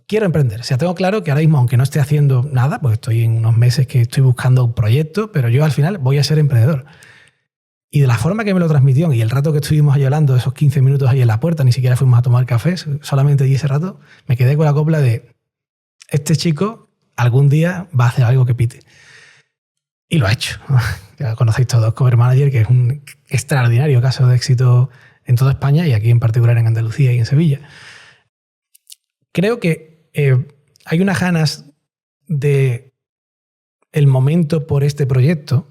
quiero emprender. O sea, tengo claro que ahora mismo, aunque no esté haciendo nada, pues estoy en unos meses que estoy buscando un proyecto, pero yo al final voy a ser emprendedor. Y de la forma que me lo transmitió y el rato que estuvimos ahí hablando, esos 15 minutos ahí en la puerta, ni siquiera fuimos a tomar café, solamente di ese rato, me quedé con la copla de este chico algún día va a hacer algo que pite. Y lo ha hecho. Ya conocéis todos Cover Manager, que es un extraordinario caso de éxito en toda España y aquí en particular en Andalucía y en Sevilla. Creo que hay unas ganas de el momento por este proyecto,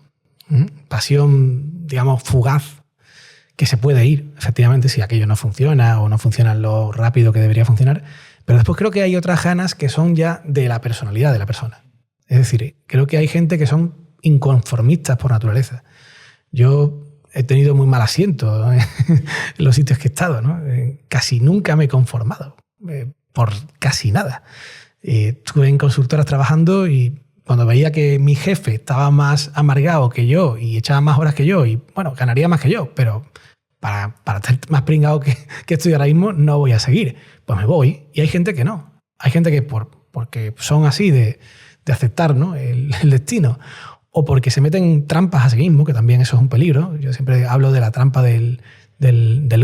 pasión, digamos, fugaz, que se puede ir, efectivamente, si aquello no funciona o no funciona lo rápido que debería funcionar. Pero después creo que hay otras ganas que son ya de la personalidad de la persona. Es decir, creo que hay gente que son inconformistas por naturaleza. Yo he tenido muy mal asiento en los sitios que he estado, ¿no? Casi nunca me he conformado por casi nada. Estuve en consultoras trabajando y cuando veía que mi jefe estaba más amargado que yo y echaba más horas que yo y, bueno, ganaría más que yo, pero para estar más pringado que estoy ahora mismo no voy a seguir. Pues me voy. Y hay gente que no. Hay gente que porque son así de aceptar, ¿no?, el destino, o porque se meten trampas a sí mismo, que también eso es un peligro. Yo siempre hablo de la trampa del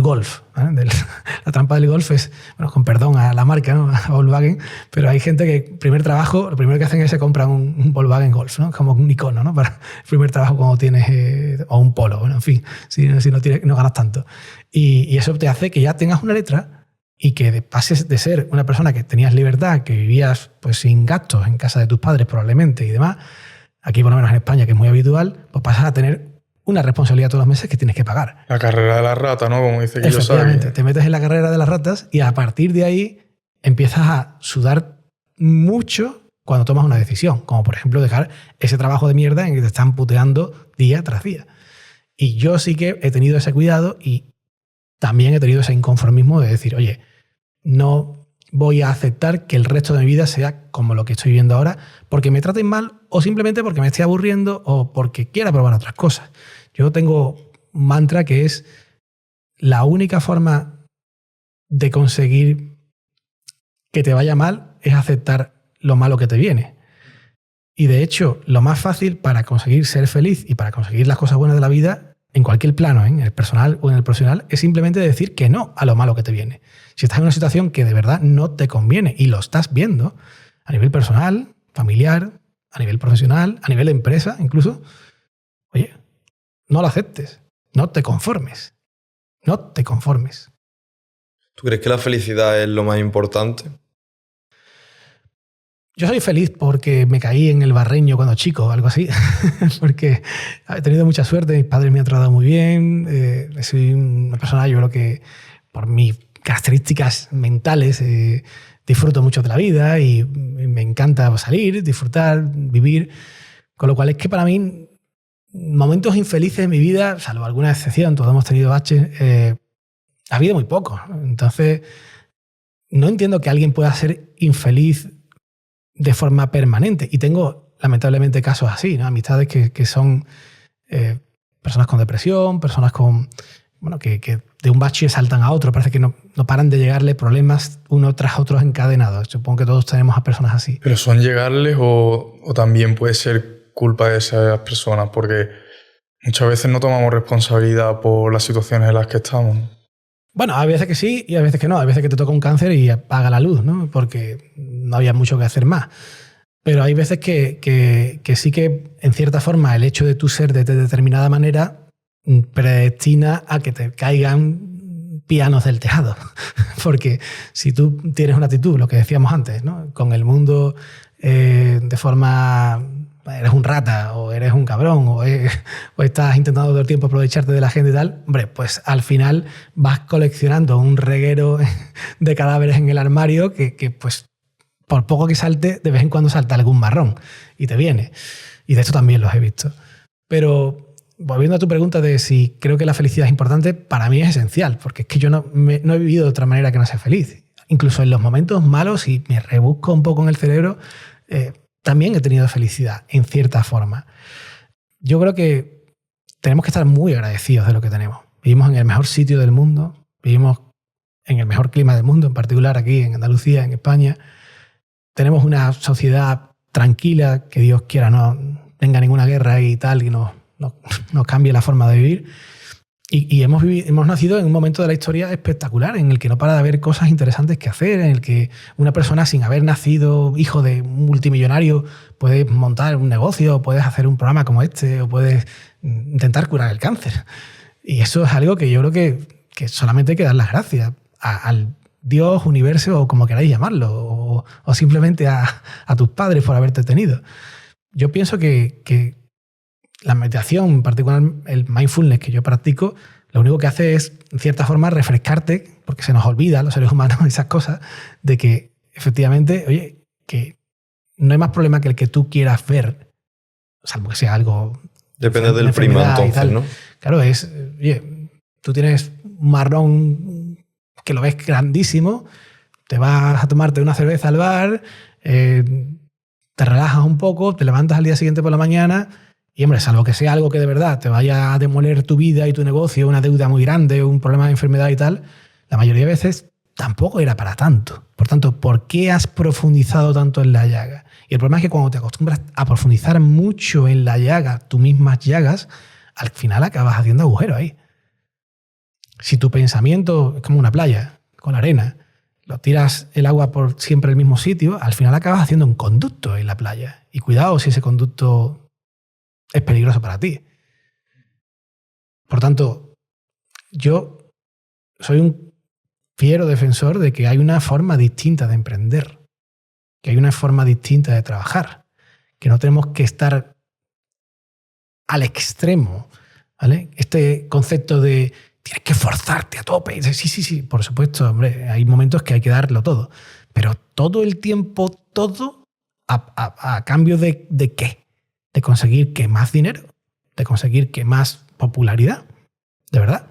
golf. La trampa del golf es, bueno, con perdón a la marca, ¿no?, a Volkswagen, pero hay gente que primer trabajo, lo primero que hacen es se compran un Volkswagen Golf, ¿no?, como un icono, ¿no?, para el primer trabajo cuando tienes, o un Polo, bueno, en fin, si no ganas tanto. Y eso te hace que ya tengas una letra y que pases de ser una persona que tenías libertad, que vivías pues sin gastos en casa de tus padres probablemente y demás, aquí por lo menos en España, que es muy habitual, pues pasas a tener una responsabilidad todos los meses que tienes que pagar. La carrera de la rata, ¿no? Como dice Kiyosaki. Efectivamente, te metes en la carrera de las ratas y a partir de ahí empiezas a sudar mucho cuando tomas una decisión, como por ejemplo dejar ese trabajo de mierda en que te están puteando día tras día. Y yo sí que he tenido ese cuidado y también he tenido ese inconformismo de decir, oye, no voy a aceptar que el resto de mi vida sea como lo que estoy viviendo ahora porque me traten mal o simplemente porque me estoy aburriendo o porque quiera probar otras cosas. Yo tengo un mantra que es la única forma de conseguir que te vaya mal es aceptar lo malo que te viene. Y de hecho, lo más fácil para conseguir ser feliz y para conseguir las cosas buenas de la vida, en cualquier plano, en el personal o en el profesional, es simplemente decir que no a lo malo que te viene. Si estás en una situación que de verdad no te conviene y lo estás viendo a nivel personal, familiar, a nivel profesional, a nivel de empresa incluso, oye, no lo aceptes, no te conformes, no te conformes. ¿Tú crees que la felicidad es lo más importante? Yo soy feliz porque me caí en el Barreño cuando chico, algo así, porque he tenido mucha suerte, mis padres me han tratado muy bien, soy una persona, yo creo que por mis características mentales disfruto mucho de la vida y me encanta salir, disfrutar, vivir, con lo cual es que para mí momentos infelices en mi vida, salvo alguna excepción, todos hemos tenido baches, ha habido muy poco. Entonces, no entiendo que alguien pueda ser infeliz de forma permanente. Y tengo, lamentablemente, casos así, ¿no? Amistades que son personas con depresión, personas con, bueno, que de un bache saltan a otro. Parece que no paran de llegarle problemas uno tras otro encadenados. Supongo que todos tenemos a personas así. ¿Pero son llegarles o también puede ser culpa de esas personas? Porque muchas veces no tomamos responsabilidad por las situaciones en las que estamos. Bueno, hay veces que sí y hay veces que no. Hay veces que te toca un cáncer y apaga la luz, ¿no? Porque no había mucho que hacer más. Pero hay veces que sí que, en cierta forma, el hecho de tú ser de determinada manera predestina a que te caigan pianos del tejado. Porque si tú tienes una actitud, lo que decíamos antes, ¿no? Con el mundo de forma... eres un rata o eres un cabrón o estás intentando todo el tiempo aprovecharte de la gente y tal, hombre, pues al final vas coleccionando un reguero de cadáveres en el armario que pues por poco que salte, de vez en cuando salta algún marrón y te viene. Y de esto también los he visto. Pero volviendo a tu pregunta de si creo que la felicidad es importante, para mí es esencial, porque es que yo no he vivido de otra manera que no ser feliz. Incluso en los momentos malos, si me rebusco un poco en el cerebro, también he tenido felicidad, en cierta forma. Yo creo que tenemos que estar muy agradecidos de lo que tenemos. Vivimos en el mejor sitio del mundo, vivimos en el mejor clima del mundo, en particular aquí en Andalucía, en España. Tenemos una sociedad tranquila, que Dios quiera no tenga ninguna guerra y tal, y nos cambie la forma de vivir. Y hemos nacido en un momento de la historia espectacular, en el que no para de haber cosas interesantes que hacer, en el que una persona sin haber nacido hijo de un multimillonario puede montar un negocio, o puedes hacer un programa como este, o puedes intentar curar el cáncer. Y eso es algo que yo creo que solamente hay que dar las gracias al Dios, universo, o como queráis llamarlo, o simplemente a tus padres por haberte tenido. Yo pienso que la meditación, en particular el mindfulness que yo practico, lo único que hace es, en cierta forma, refrescarte, porque se nos olvida, los seres humanos, esas cosas, de que efectivamente, oye, que no hay más problema que el que tú quieras ver, salvo que sea algo... Depende del prima, entonces, ¿no? Claro, oye, tú tienes un marrón que lo ves grandísimo, te vas a tomarte una cerveza al bar, te relajas un poco, te levantas al día siguiente por la mañana y, hombre, salvo que sea algo que de verdad te vaya a demoler tu vida y tu negocio, una deuda muy grande, un problema de enfermedad y tal, la mayoría de veces tampoco era para tanto. Por tanto, ¿por qué has profundizado tanto en la llaga? Y el problema es que cuando te acostumbras a profundizar mucho en la llaga, tus mismas llagas, al final acabas haciendo agujeros ahí. Si tu pensamiento es como una playa, con arena, lo tiras el agua por siempre el mismo sitio, al final acabas haciendo un conducto en la playa. Y cuidado si ese conducto es peligroso para ti. Por tanto, yo soy un fiero defensor de que hay una forma distinta de emprender, que hay una forma distinta de trabajar, que no tenemos que estar al extremo, ¿vale? Este concepto de tienes que forzarte a tope. Sí, por supuesto, hombre, hay momentos que hay que darlo todo, pero todo el tiempo, todo, ¿a cambio de qué? ¿De conseguir qué? ¿Más dinero? ¿De conseguir qué? ¿Más popularidad? ¿De verdad?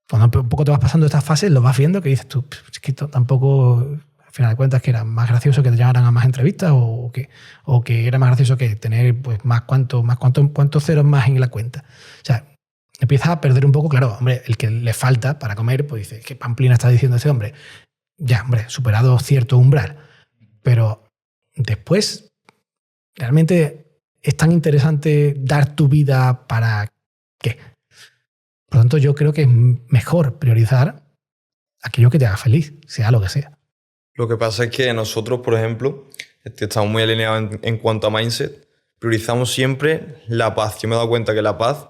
Cuando un poco te vas pasando estas fases, lo vas viendo que dices tú, es que tampoco, al final de cuentas, que era más gracioso que te llamaran a más entrevistas o que era más gracioso que tener pues cuántos ceros más en la cuenta. O sea, empiezas a perder un poco, claro, hombre, el que le falta para comer, pues dice, ¿qué pamplina está diciendo ese hombre? Ya, hombre, superado cierto umbral. Pero después, realmente es tan interesante dar tu vida para qué. Por lo tanto, yo creo que es mejor priorizar aquello que te haga feliz, sea lo que sea. Lo que pasa es que nosotros, por ejemplo, estamos muy alineados en cuanto a mindset, priorizamos siempre la paz. Yo me he dado cuenta que la paz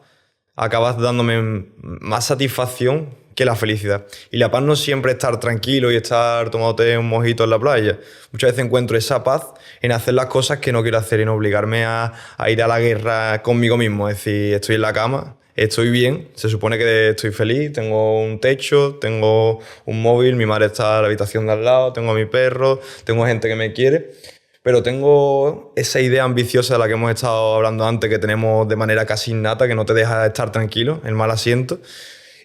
acaba dándome más satisfacción que la felicidad. Y la paz no siempre es estar tranquilo y estar tomándote un mojito en la playa. Muchas veces encuentro esa paz en hacer las cosas que no quiero hacer, en obligarme a ir a la guerra conmigo mismo. Es decir, estoy en la cama, estoy bien, se supone que estoy feliz, tengo un techo, tengo un móvil, mi madre está en la habitación de al lado, tengo a mi perro, tengo gente que me quiere, pero tengo esa idea ambiciosa de la que hemos estado hablando antes, que tenemos de manera casi innata, que no te deja estar tranquilo, el mal asiento,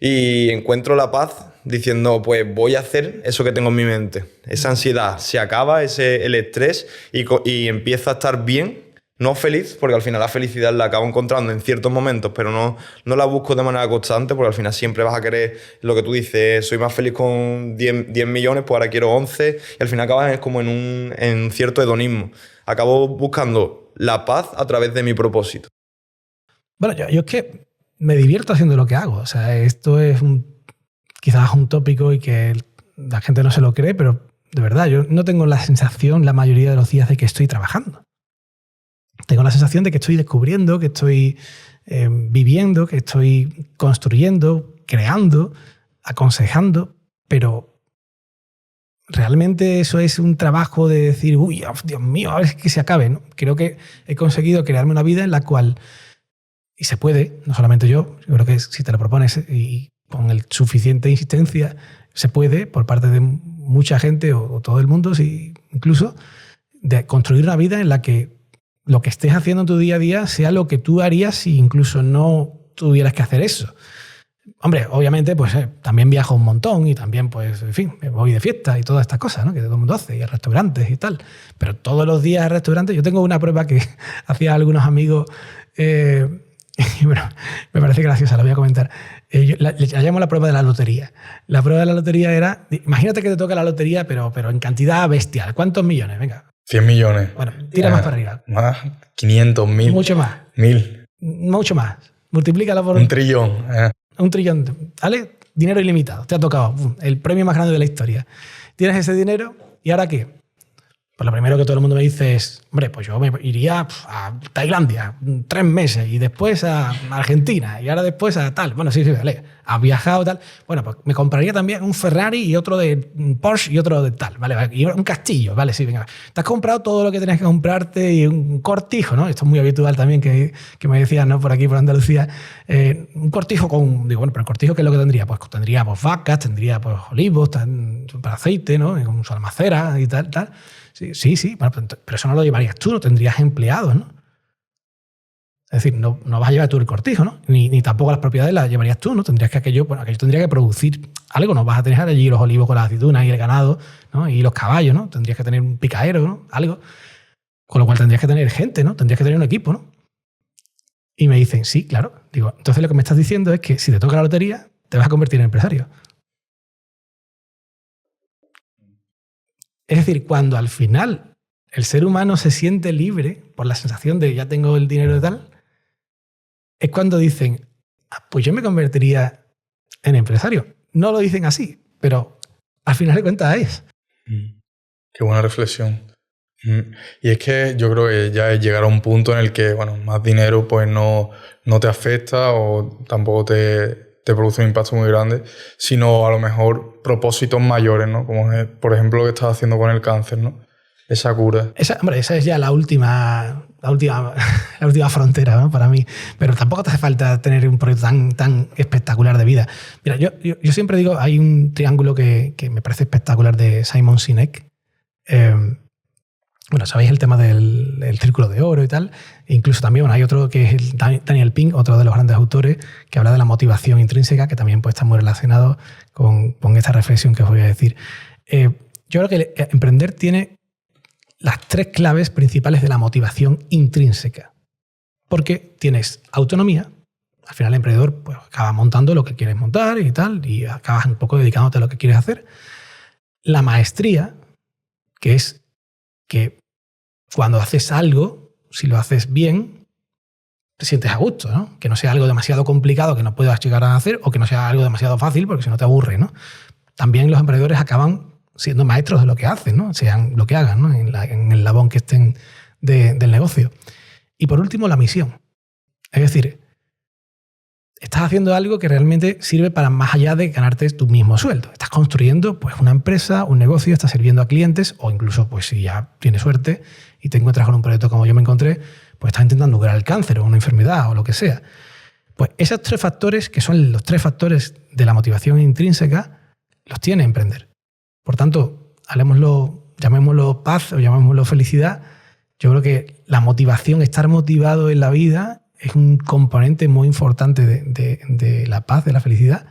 y encuentro la paz diciendo, pues voy a hacer eso que tengo en mi mente. Esa ansiedad se acaba, el estrés, y empiezo a estar bien. No feliz, porque al final la felicidad la acabo encontrando en ciertos momentos, pero no la busco de manera constante, porque al final siempre vas a querer lo que tú dices, soy más feliz con 10 millones, pues ahora quiero 11, y al final acabas como en un cierto hedonismo. Acabo buscando la paz a través de mi propósito. Bueno, yo es que me divierto haciendo lo que hago. O sea, esto es quizás un tópico y que la gente no se lo cree, pero de verdad, yo no tengo la sensación la mayoría de los días de que estoy trabajando. Tengo la sensación de que estoy descubriendo, que estoy viviendo, que estoy construyendo, creando aconsejando, pero realmente eso es un trabajo de decir, uy, Dios mío, a ver que se acabe, ¿no? Creo que he conseguido crearme una vida en la cual, y se puede, no solamente yo creo que si te lo propones y con el suficiente insistencia, se puede por parte de mucha gente o todo el mundo, sí, incluso, de construir una vida en la que lo que estés haciendo en tu día a día sea lo que tú harías si incluso no tuvieras que hacer eso. Hombre, obviamente, pues también viajo un montón y también, pues, en fin, me voy de fiesta y todas estas cosas, ¿no? Que todo el mundo hace, y a restaurantes y tal. Pero todos los días a restaurantes, yo tengo una prueba que hacía algunos amigos, y bueno, me parece graciosa, la voy a comentar. La llamo la prueba de la lotería. La prueba de la lotería era, imagínate que te toca la lotería, pero en cantidad bestial. ¿Cuántos millones? Venga. 100 millones. Bueno, tira más para arriba. Más, 500, 1000. Mucho más. 1000. Mucho más. Multiplícalo por... 1 trillón. Un trillón, ¿vale? Dinero ilimitado. Te ha tocado el premio más grande de la historia. Tienes ese dinero y ¿ahora qué? Pues lo primero que todo el mundo me dice es, hombre, pues yo me iría a Tailandia 3 meses y después a Argentina y ahora después a tal. Bueno, sí, vale. Has viajado tal. Bueno, pues me compraría también un Ferrari y otro de Porsche y otro de tal. Vale, y un castillo. Vale, sí, venga. Te has comprado todo lo que tenías que comprarte y un cortijo, ¿no? Esto es muy habitual también que me decían, ¿no? Por aquí, por Andalucía. Un cortijo con... Digo, bueno, pero el cortijo, ¿qué es lo que tendría? Pues tendría pues, vacas, tendría pues, olivos para aceite, ¿no? Con su almacera y tal. Sí. Bueno, pero eso no lo llevarías tú, no tendrías empleados, ¿no? Es decir, no vas a llevar tú el cortijo, ¿no? Ni tampoco las propiedades las llevarías tú, ¿no? Tendrías que aquello tendría que producir algo, ¿no? Vas a tener allí los olivos con las aceitunas y el ganado, ¿no? Y los caballos, ¿no? Tendrías que tener un picaero, ¿no? Algo. Con lo cual tendrías que tener gente, ¿no? Tendrías que tener un equipo, ¿no? Y me dicen, sí, claro. Digo, entonces lo que me estás diciendo es que si te toca la lotería, te vas a convertir en empresario. Es decir, cuando al final el ser humano se siente libre por la sensación de ya tengo el dinero y tal, es cuando dicen, pues yo me convertiría en empresario. No lo dicen así, pero al final de cuentas es. Qué buena reflexión. Y es que yo creo que ya es llegar a un punto en el que, bueno, más dinero pues no te afecta o tampoco te produce un impacto muy grande, sino a lo mejor propósitos mayores, ¿no? Como es, por ejemplo, lo que estás haciendo con el cáncer, ¿no? Esa cura. Esa es ya la última frontera, ¿no? Para mí. Pero tampoco te hace falta tener un proyecto tan espectacular de vida. Mira, yo siempre digo, hay un triángulo que me parece espectacular de Simon Sinek. Bueno, sabéis el tema del círculo de oro y tal. E incluso también hay otro que es el Daniel Pink, otro de los grandes autores, que habla de la motivación intrínseca, que también puede estar muy relacionado con esta reflexión que os voy a decir. Yo creo que emprender tiene las 3 claves principales de la motivación intrínseca. Porque tienes autonomía. Al final el emprendedor pues, acaba montando lo que quieres montar y tal, y acabas un poco dedicándote a lo que quieres hacer. La maestría, que es que cuando haces algo, si lo haces bien, te sientes a gusto, ¿no? Que no sea algo demasiado complicado que no puedas llegar a hacer o que no sea algo demasiado fácil porque si no te aburre, ¿no? También los emprendedores acaban siendo maestros de lo que hacen, ¿no? Sean lo que hagan, ¿no? En el labón que estén del negocio. Y por último, la misión. Es decir, estás haciendo algo que realmente sirve para más allá de ganarte tu mismo sueldo. Estás construyendo pues, una empresa, un negocio, estás sirviendo a clientes o incluso pues, si ya tienes suerte y te encuentras con un proyecto como yo me encontré, pues estás intentando curar el cáncer o una enfermedad o lo que sea. Pues esos 3 factores, que son los 3 factores de la motivación intrínseca, los tiene emprender. Por tanto, llamémoslo paz o llamémoslo felicidad. Yo creo que la motivación, estar motivado en la vida, es un componente muy importante de la paz, de la felicidad,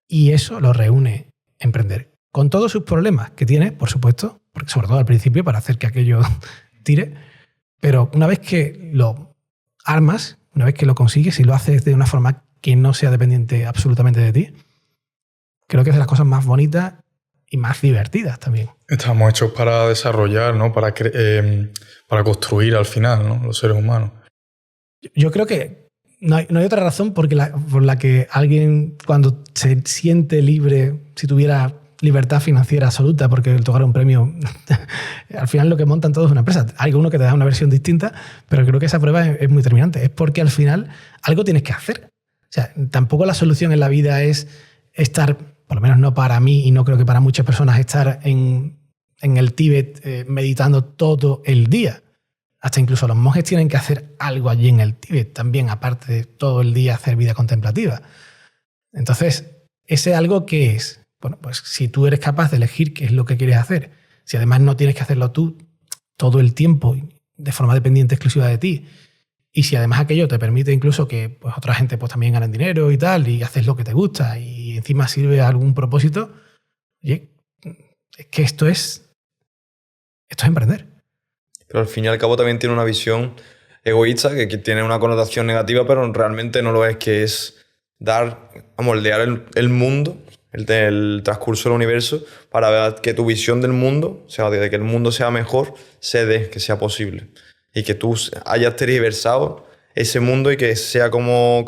y eso lo reúne emprender. Con todos sus problemas que tiene, por supuesto, porque sobre todo al principio para hacer que aquello tire, pero una vez que lo armas, una vez que lo consigues y lo haces de una forma que no sea dependiente absolutamente de ti, creo que es de las cosas más bonitas y más divertidas también. Estamos hechos para desarrollar, ¿no? Para construir al final, ¿no? Los seres humanos. Yo creo que no hay otra razón por la que alguien cuando se siente libre, si tuviera libertad financiera absoluta porque el tocar un premio, al final lo que montan todos es una empresa. Hay uno que te da una versión distinta, pero creo que esa prueba es muy determinante. Es porque al final algo tienes que hacer. O sea, tampoco la solución en la vida es estar, por lo menos no para mí y no creo que para muchas personas, estar en el Tíbet meditando todo el día. Hasta incluso los monjes tienen que hacer algo allí en el Tíbet también, aparte de todo el día hacer vida contemplativa. Entonces, ese algo que es, bueno, pues si tú eres capaz de elegir qué es lo que quieres hacer, si además no tienes que hacerlo tú todo el tiempo de forma dependiente exclusiva de ti, y si además aquello te permite incluso que pues, otra gente pues, también gane dinero y tal, y haces lo que te gusta y encima sirve a algún propósito, oye, es que esto es emprender. Pero al fin y al cabo también tiene una visión egoísta que tiene una connotación negativa, pero realmente no lo es, que es moldear el mundo, el transcurso del universo, para ver que tu visión del mundo, o sea, de que el mundo sea mejor, que sea posible. Y que tú hayas tergiversado ese mundo y que sea como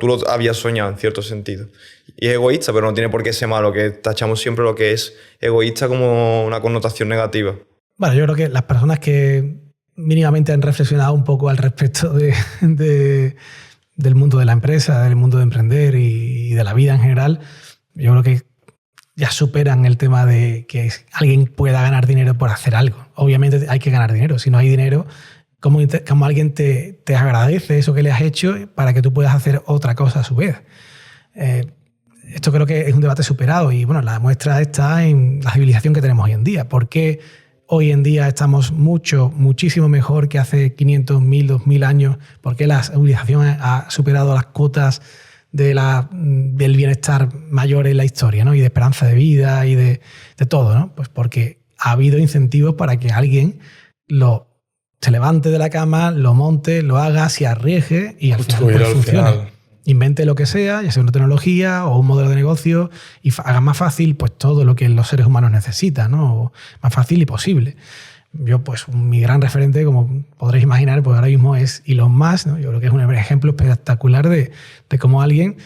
tú lo habías soñado, en cierto sentido. Y es egoísta, pero no tiene por qué ser malo, que tachamos siempre lo que es egoísta como una connotación negativa. Bueno, yo creo que las personas que mínimamente han reflexionado un poco al respecto del mundo de la empresa, del mundo de emprender y de la vida en general, yo creo que ya superan el tema de que alguien pueda ganar dinero por hacer algo. Obviamente hay que ganar dinero. Si no hay dinero, ¿cómo alguien te agradece eso que le has hecho para que tú puedas hacer otra cosa a su vez? Esto creo que es un debate superado y bueno, la muestra está en la civilización que tenemos hoy en día. ¿Por qué hoy en día estamos muchísimo mejor que hace 500, 1000, 2000 años? ¿Por qué la civilización ha superado las cotas del bienestar mayor en la historia, ¿no? Y de esperanza de vida y de todo, ¿no? Pues porque ha habido incentivos para que alguien se levante de la cama, lo monte, lo haga, se arriesgue y al final pues, funcione. Invente lo que sea, ya sea una tecnología o un modelo de negocio, y haga más fácil pues, todo lo que los seres humanos necesitan, ¿no? O más fácil y posible. Yo, pues, mi gran referente, como podréis imaginar, pues ahora mismo es Elon Musk, ¿no? Yo creo que es un ejemplo espectacular de cómo alguien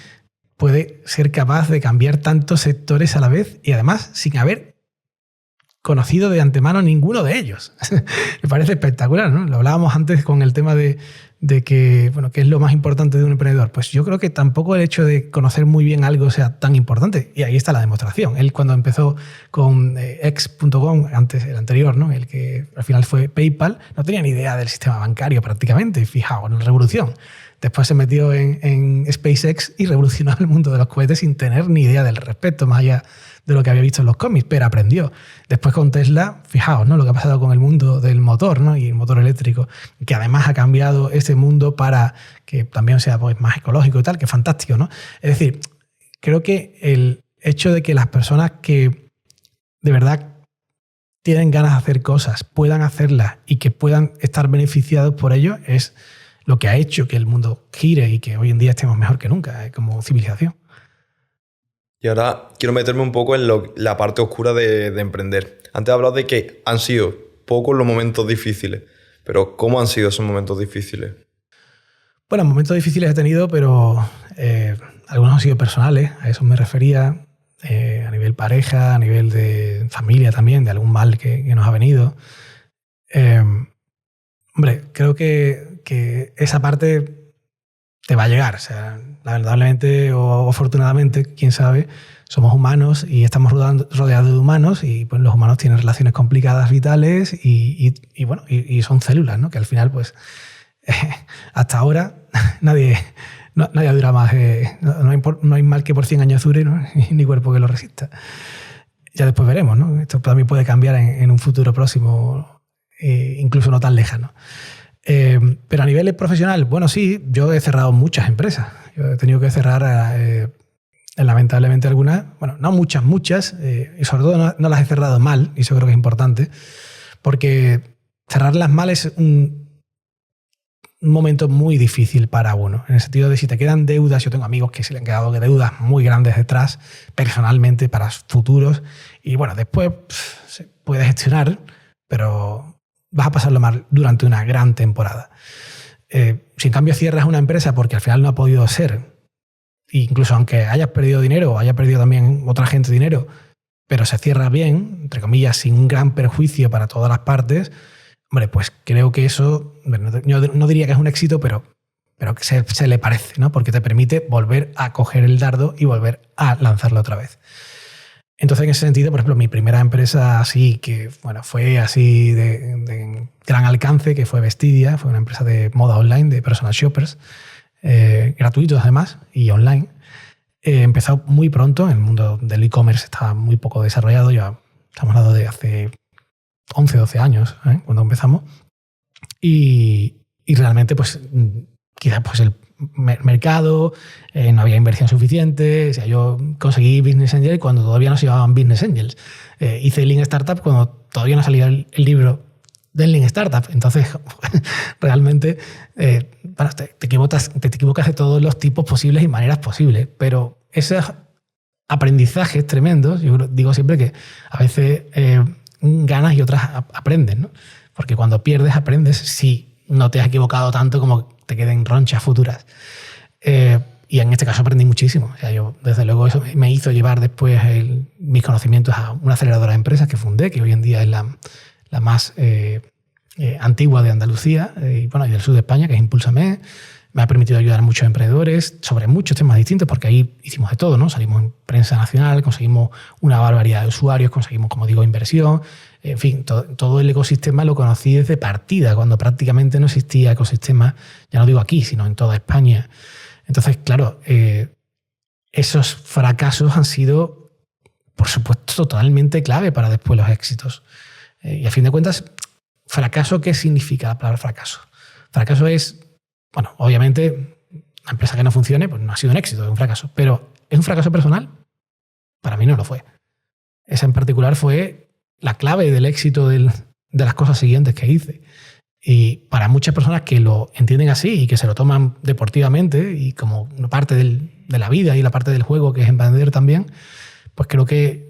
puede ser capaz de cambiar tantos sectores a la vez y además sin haber conocido de antemano ninguno de ellos. Me parece espectacular, ¿no? Lo hablábamos antes con el tema de que, bueno, ¿qué es lo más importante de un emprendedor? Pues yo creo que tampoco el hecho de conocer muy bien algo sea tan importante. Y ahí está la demostración. Él cuando empezó con X.com, antes el anterior, ¿no? El que al final fue PayPal, no tenía ni idea del sistema bancario prácticamente. Fijaos, en la revolución. Después se metió en SpaceX y revolucionó el mundo de los cohetes sin tener ni idea del respecto, más allá de lo que había visto en los cómics, pero aprendió. Después con Tesla, fijaos, ¿no? Lo que ha pasado con el mundo del motor, ¿no? Y el motor eléctrico, que además ha cambiado ese mundo para que también sea pues, más ecológico y tal, que es fantástico, ¿no? Es decir, creo que el hecho de que las personas que de verdad tienen ganas de hacer cosas, puedan hacerlas y que puedan estar beneficiados por ello, es lo que ha hecho que el mundo gire y que hoy en día estemos mejor que nunca como civilización. Y ahora quiero meterme un poco en la parte oscura de emprender. Antes he hablado de que han sido pocos los momentos difíciles, pero ¿cómo han sido esos momentos difíciles? Bueno, momentos difíciles he tenido, pero algunos han sido personales, a eso me refería, a nivel pareja, a nivel de familia también, de algún mal que nos ha venido. Hombre, creo que esa parte te va a llegar. O sea, lamentablemente o afortunadamente, quién sabe, somos humanos y estamos rodeados de humanos y pues, los humanos tienen relaciones complicadas vitales y son células, ¿no? Que al final, pues, hasta ahora nadie dura más. No hay mal que por 100 años dure, ¿no? Ni cuerpo que lo resista. Ya después veremos, ¿no? Esto también puede cambiar en un futuro próximo, incluso no tan lejano. Pero a nivel profesional, bueno, sí, yo he cerrado muchas empresas. Yo he tenido que cerrar, lamentablemente, algunas. Bueno, no muchas, y sobre todo no las he cerrado mal, y eso creo que es importante, porque cerrarlas mal es un momento muy difícil para uno, en el sentido de si te quedan deudas. Yo tengo amigos que se le han quedado deudas muy grandes detrás, personalmente, para futuros, y bueno, después se puede gestionar, pero vas a pasarlo mal durante una gran temporada. Si en cambio cierras una empresa porque al final no ha podido ser, incluso aunque hayas perdido dinero o haya perdido también otra gente dinero, pero se cierra bien, entre comillas, sin un gran perjuicio para todas las partes, hombre, pues creo que eso, yo no diría que es un éxito, pero pero que se le parece, ¿no? Porque te permite volver a coger el dardo y volver a lanzarlo otra vez. Entonces, en ese sentido, por ejemplo, mi primera empresa así que, bueno, fue así de gran alcance, que fue Vestidia, fue una empresa de moda online, de personal shoppers, gratuitos además y online. Empezó muy pronto, el mundo del e-commerce estaba muy poco desarrollado, ya estamos hablando de hace 11, 12 años, cuando empezamos. Y realmente, pues, quizás pues el mercado, no había inversión suficiente. O sea, yo conseguí Business Angel cuando todavía no se llamaban Business Angels. Hice Lean Startup cuando todavía no salía el libro del Lean Startup. Entonces, realmente bueno, te equivocas de todos los tipos posibles y maneras posibles. Pero esos aprendizajes tremendos, yo digo siempre que a veces ganas y otras aprendes, ¿no? Porque cuando pierdes, aprendes si no te has equivocado tanto como te queden ronchas futuras. Y en este caso aprendí muchísimo. O sea, yo, desde luego, eso me hizo llevar después mis conocimientos a una aceleradora de empresas que fundé, que hoy en día es la más antigua de Andalucía y, bueno, y del sur de España, que es Impúlsame. Me ha permitido ayudar a muchos emprendedores sobre muchos temas distintos, porque ahí hicimos de todo, ¿no? Salimos en prensa nacional, conseguimos una barbaridad de usuarios, conseguimos, como digo, inversión. En fin, todo el ecosistema lo conocí desde partida, cuando prácticamente no existía ecosistema, ya no digo aquí, sino en toda España. Entonces, claro, esos fracasos han sido, por supuesto, totalmente clave para después los éxitos. Y a fin de cuentas, ¿fracaso qué significa la palabra fracaso? Fracaso es, bueno, obviamente, una empresa que no funcione, pues no ha sido un éxito, es un fracaso. Pero ¿es un fracaso personal? Para mí no lo fue. Esa en particular fue la clave del éxito de las cosas siguientes que hice. Y para muchas personas que lo entienden así y que se lo toman deportivamente y como una parte de la vida y la parte del juego que es emprender también, pues creo que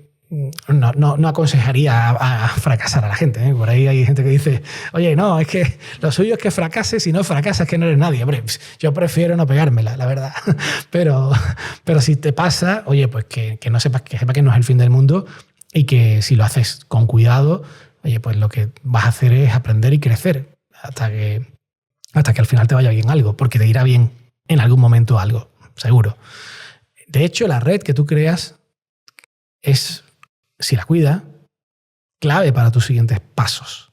no aconsejaría a fracasar a la gente, ¿eh? Por ahí hay gente que dice, oye, no, es que lo suyo es que fracases, si no fracasas que no eres nadie. Hombre, yo prefiero no pegármela, la verdad. Pero si te pasa, oye, pues que no sepas, que sepa que no es el fin del mundo y que si lo haces con cuidado, oye, pues lo que vas a hacer es aprender y crecer hasta que al final te vaya bien algo, porque te irá bien en algún momento algo, seguro. De hecho, la red que tú creas es, si la cuidas, clave para tus siguientes pasos.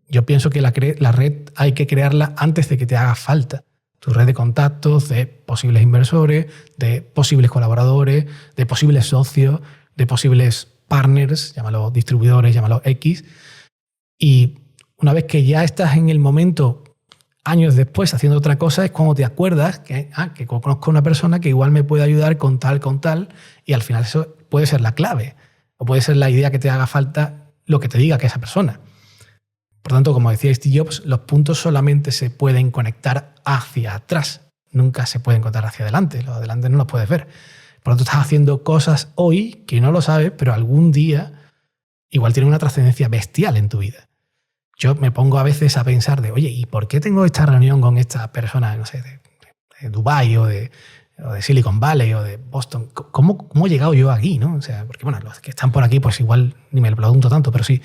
Yo pienso que la red hay que crearla antes de que te haga falta. Tu red de contactos, de posibles inversores, de posibles colaboradores, de posibles socios, de posibles partners, llámalo distribuidores, llámalo X. Y una vez que ya estás en el momento, años después, haciendo otra cosa, es cuando te acuerdas que conozco a una persona que igual me puede ayudar con tal, y al final eso puede ser la clave, o puede ser la idea que te haga falta lo que te diga que esa persona. Por tanto, como decía Steve Jobs, los puntos solamente se pueden conectar hacia atrás, nunca se pueden conectar hacia adelante. Los de adelante no los puedes ver. Por lo tanto, estás haciendo cosas hoy que no lo sabes, pero algún día igual tienen una trascendencia bestial en tu vida. Yo me pongo a veces a pensar de, oye, ¿y por qué tengo esta reunión con esta persona, no sé, de Dubái o de Silicon Valley o de Boston? ¿Cómo he llegado yo aquí, no? O sea, porque bueno, los que están por aquí, pues igual ni me lo pregunto tanto, pero si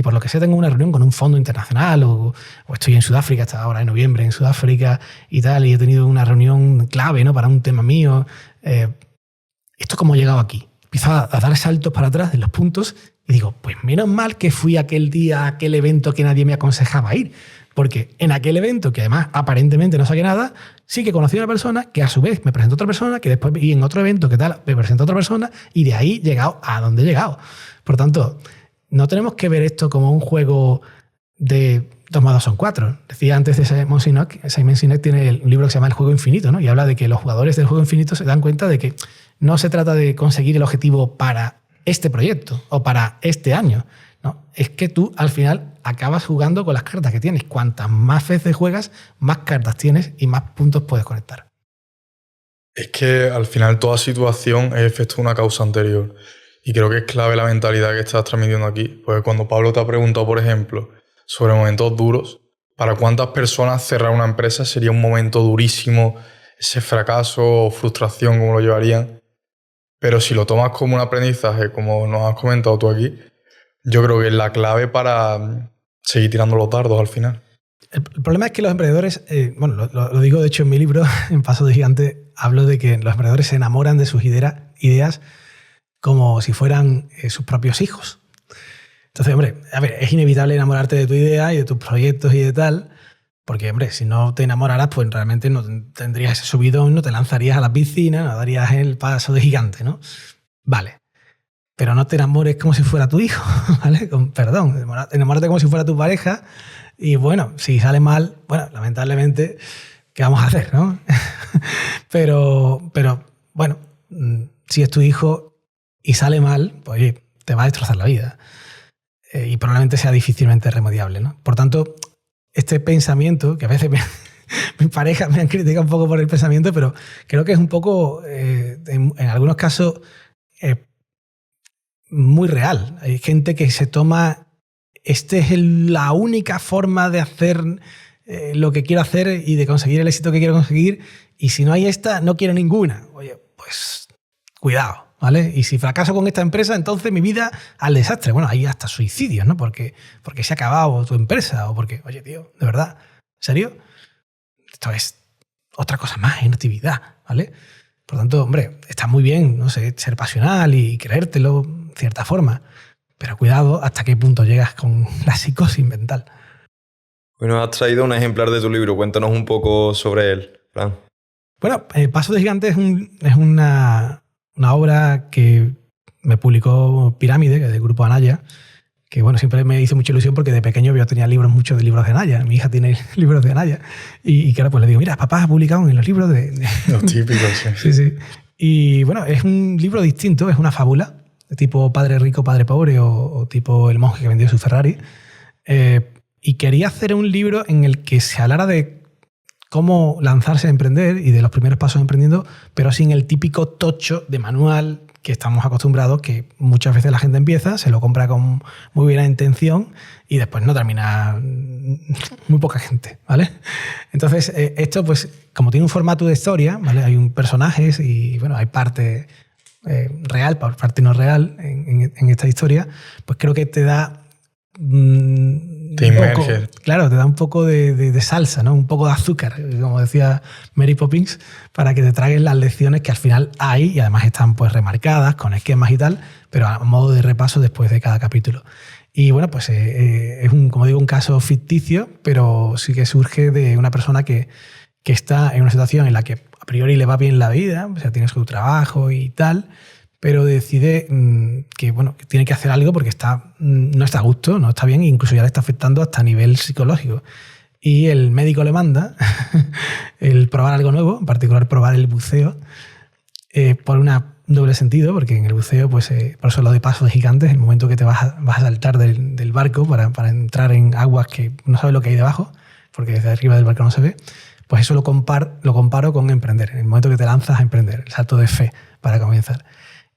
por lo que sé tengo una reunión con un fondo internacional o estoy en Sudáfrica, hasta ahora en noviembre en Sudáfrica y tal, y he tenido una reunión clave, ¿no?, para un tema mío. ¿Esto cómo he llegado aquí? Empiezo a dar saltos para atrás en los puntos y digo, pues menos mal que fui aquel día a aquel evento que nadie me aconsejaba ir. Porque en aquel evento, que además aparentemente no saqué nada, sí que conocí a una persona que a su vez me presentó a otra persona, que después vi en otro evento que tal, me presentó a otra persona, y de ahí he llegado a donde he llegado. Por tanto, no tenemos que ver esto como un juego de 2 más 2 son 4. Decía antes de Simon Sinek tiene un libro que se llama El juego infinito, ¿no? Y habla de que los jugadores del juego infinito se dan cuenta de que no se trata de conseguir el objetivo para este proyecto o para este año. No, es que tú al final acabas jugando con las cartas que tienes. Cuantas más veces juegas, más cartas tienes y más puntos puedes conectar. Es que al final toda situación es efecto de una causa anterior. Y creo que es clave la mentalidad que estás transmitiendo aquí. Porque cuando Pablo te ha preguntado, por ejemplo, sobre momentos duros, ¿para cuántas personas cerrar una empresa sería un momento durísimo? Ese fracaso o frustración, ¿cómo lo llevarían? Pero si lo tomas como un aprendizaje, como nos has comentado tú aquí, yo creo que es la clave para seguir tirando los dardos al final. El problema es que los emprendedores, bueno, lo digo de hecho en mi libro, en Paso de Gigante, hablo de que los emprendedores se enamoran de sus ideas como si fueran sus propios hijos. Entonces, hombre, a ver, es inevitable enamorarte de tu idea y de tus proyectos y de tal, porque, hombre, si no te enamoraras, pues realmente no tendrías ese subidón, no te lanzarías a la piscina, no darías el paso de gigante, ¿no? Vale. Pero no te enamores como si fuera tu hijo, ¿vale? Perdón, enamórate como si fuera tu pareja y, bueno, si sale mal, bueno, lamentablemente, ¿qué vamos a hacer, no? pero, bueno, si es tu hijo y sale mal, pues oye, te va a destrozar la vida. Y probablemente sea difícilmente remediable, ¿no? Por tanto, este pensamiento, que a veces mis parejas me han criticado un poco por el pensamiento, pero creo que es un poco, en algunos casos, muy real. Hay gente que se toma, la única forma de hacer lo que quiero hacer y de conseguir el éxito que quiero conseguir, y si no hay esta, no quiero ninguna. Oye, pues cuidado. ¿Vale? Y si fracaso con esta empresa, entonces mi vida al desastre. Bueno, hay hasta suicidios, ¿no? Porque se ha acabado tu empresa o porque, oye, tío, ¿de verdad? ¿En serio? Esto es otra cosa más, inactividad, ¿vale? Por lo tanto, hombre, está muy bien, no sé, ser pasional y creértelo de cierta forma, pero cuidado hasta qué punto llegas con la psicosis mental. Bueno, has traído un ejemplar de tu libro. Cuéntanos un poco sobre él, Fran. Bueno, Paso de Gigante es una obra que me publicó Pirámide, que es del grupo Anaya, que bueno, siempre me hizo mucha ilusión porque de pequeño yo tenía muchos de libros de Anaya. Mi hija tiene libros de Anaya. Y claro, pues le digo, mira, papá ha publicado en los libros de... Los típicos, sí. Sí, sí. Y bueno, es un libro distinto, es una fábula, de tipo Padre Rico, Padre Pobre o tipo El monje que vendió su Ferrari. Y quería hacer un libro en el que se hablara de cómo lanzarse a emprender y de los primeros pasos emprendiendo, pero sin el típico tocho de manual que estamos acostumbrados, que muchas veces la gente empieza, se lo compra con muy buena intención y después no termina muy poca gente, ¿vale? Entonces, esto, pues, como tiene un formato de historia, ¿vale? Hay personajes y, bueno, hay parte real, parte no real en esta historia, pues creo que te da... te inmerges. Claro, te da un poco de salsa, ¿no? Un poco de azúcar, como decía Mary Poppins, para que te tragues las lecciones que al final hay y además están pues remarcadas con esquemas y tal, pero a modo de repaso después de cada capítulo. Y bueno, pues es como digo, un caso ficticio, pero sí que surge de una persona que está en una situación en la que a priori le va bien la vida, o sea, tiene su trabajo y tal, pero decide que, bueno, que tiene que hacer algo porque no está a gusto, no está bien, e incluso ya le está afectando hasta a nivel psicológico. Y el médico le manda el probar algo nuevo, en particular probar el buceo, por un doble sentido, porque en el buceo, pues por eso lo de pasos gigantes, el momento que te vas a saltar del barco para entrar en aguas que no sabes lo que hay debajo, porque desde arriba del barco no se ve, pues eso lo comparo con emprender, en el momento que te lanzas a emprender, el salto de fe para comenzar.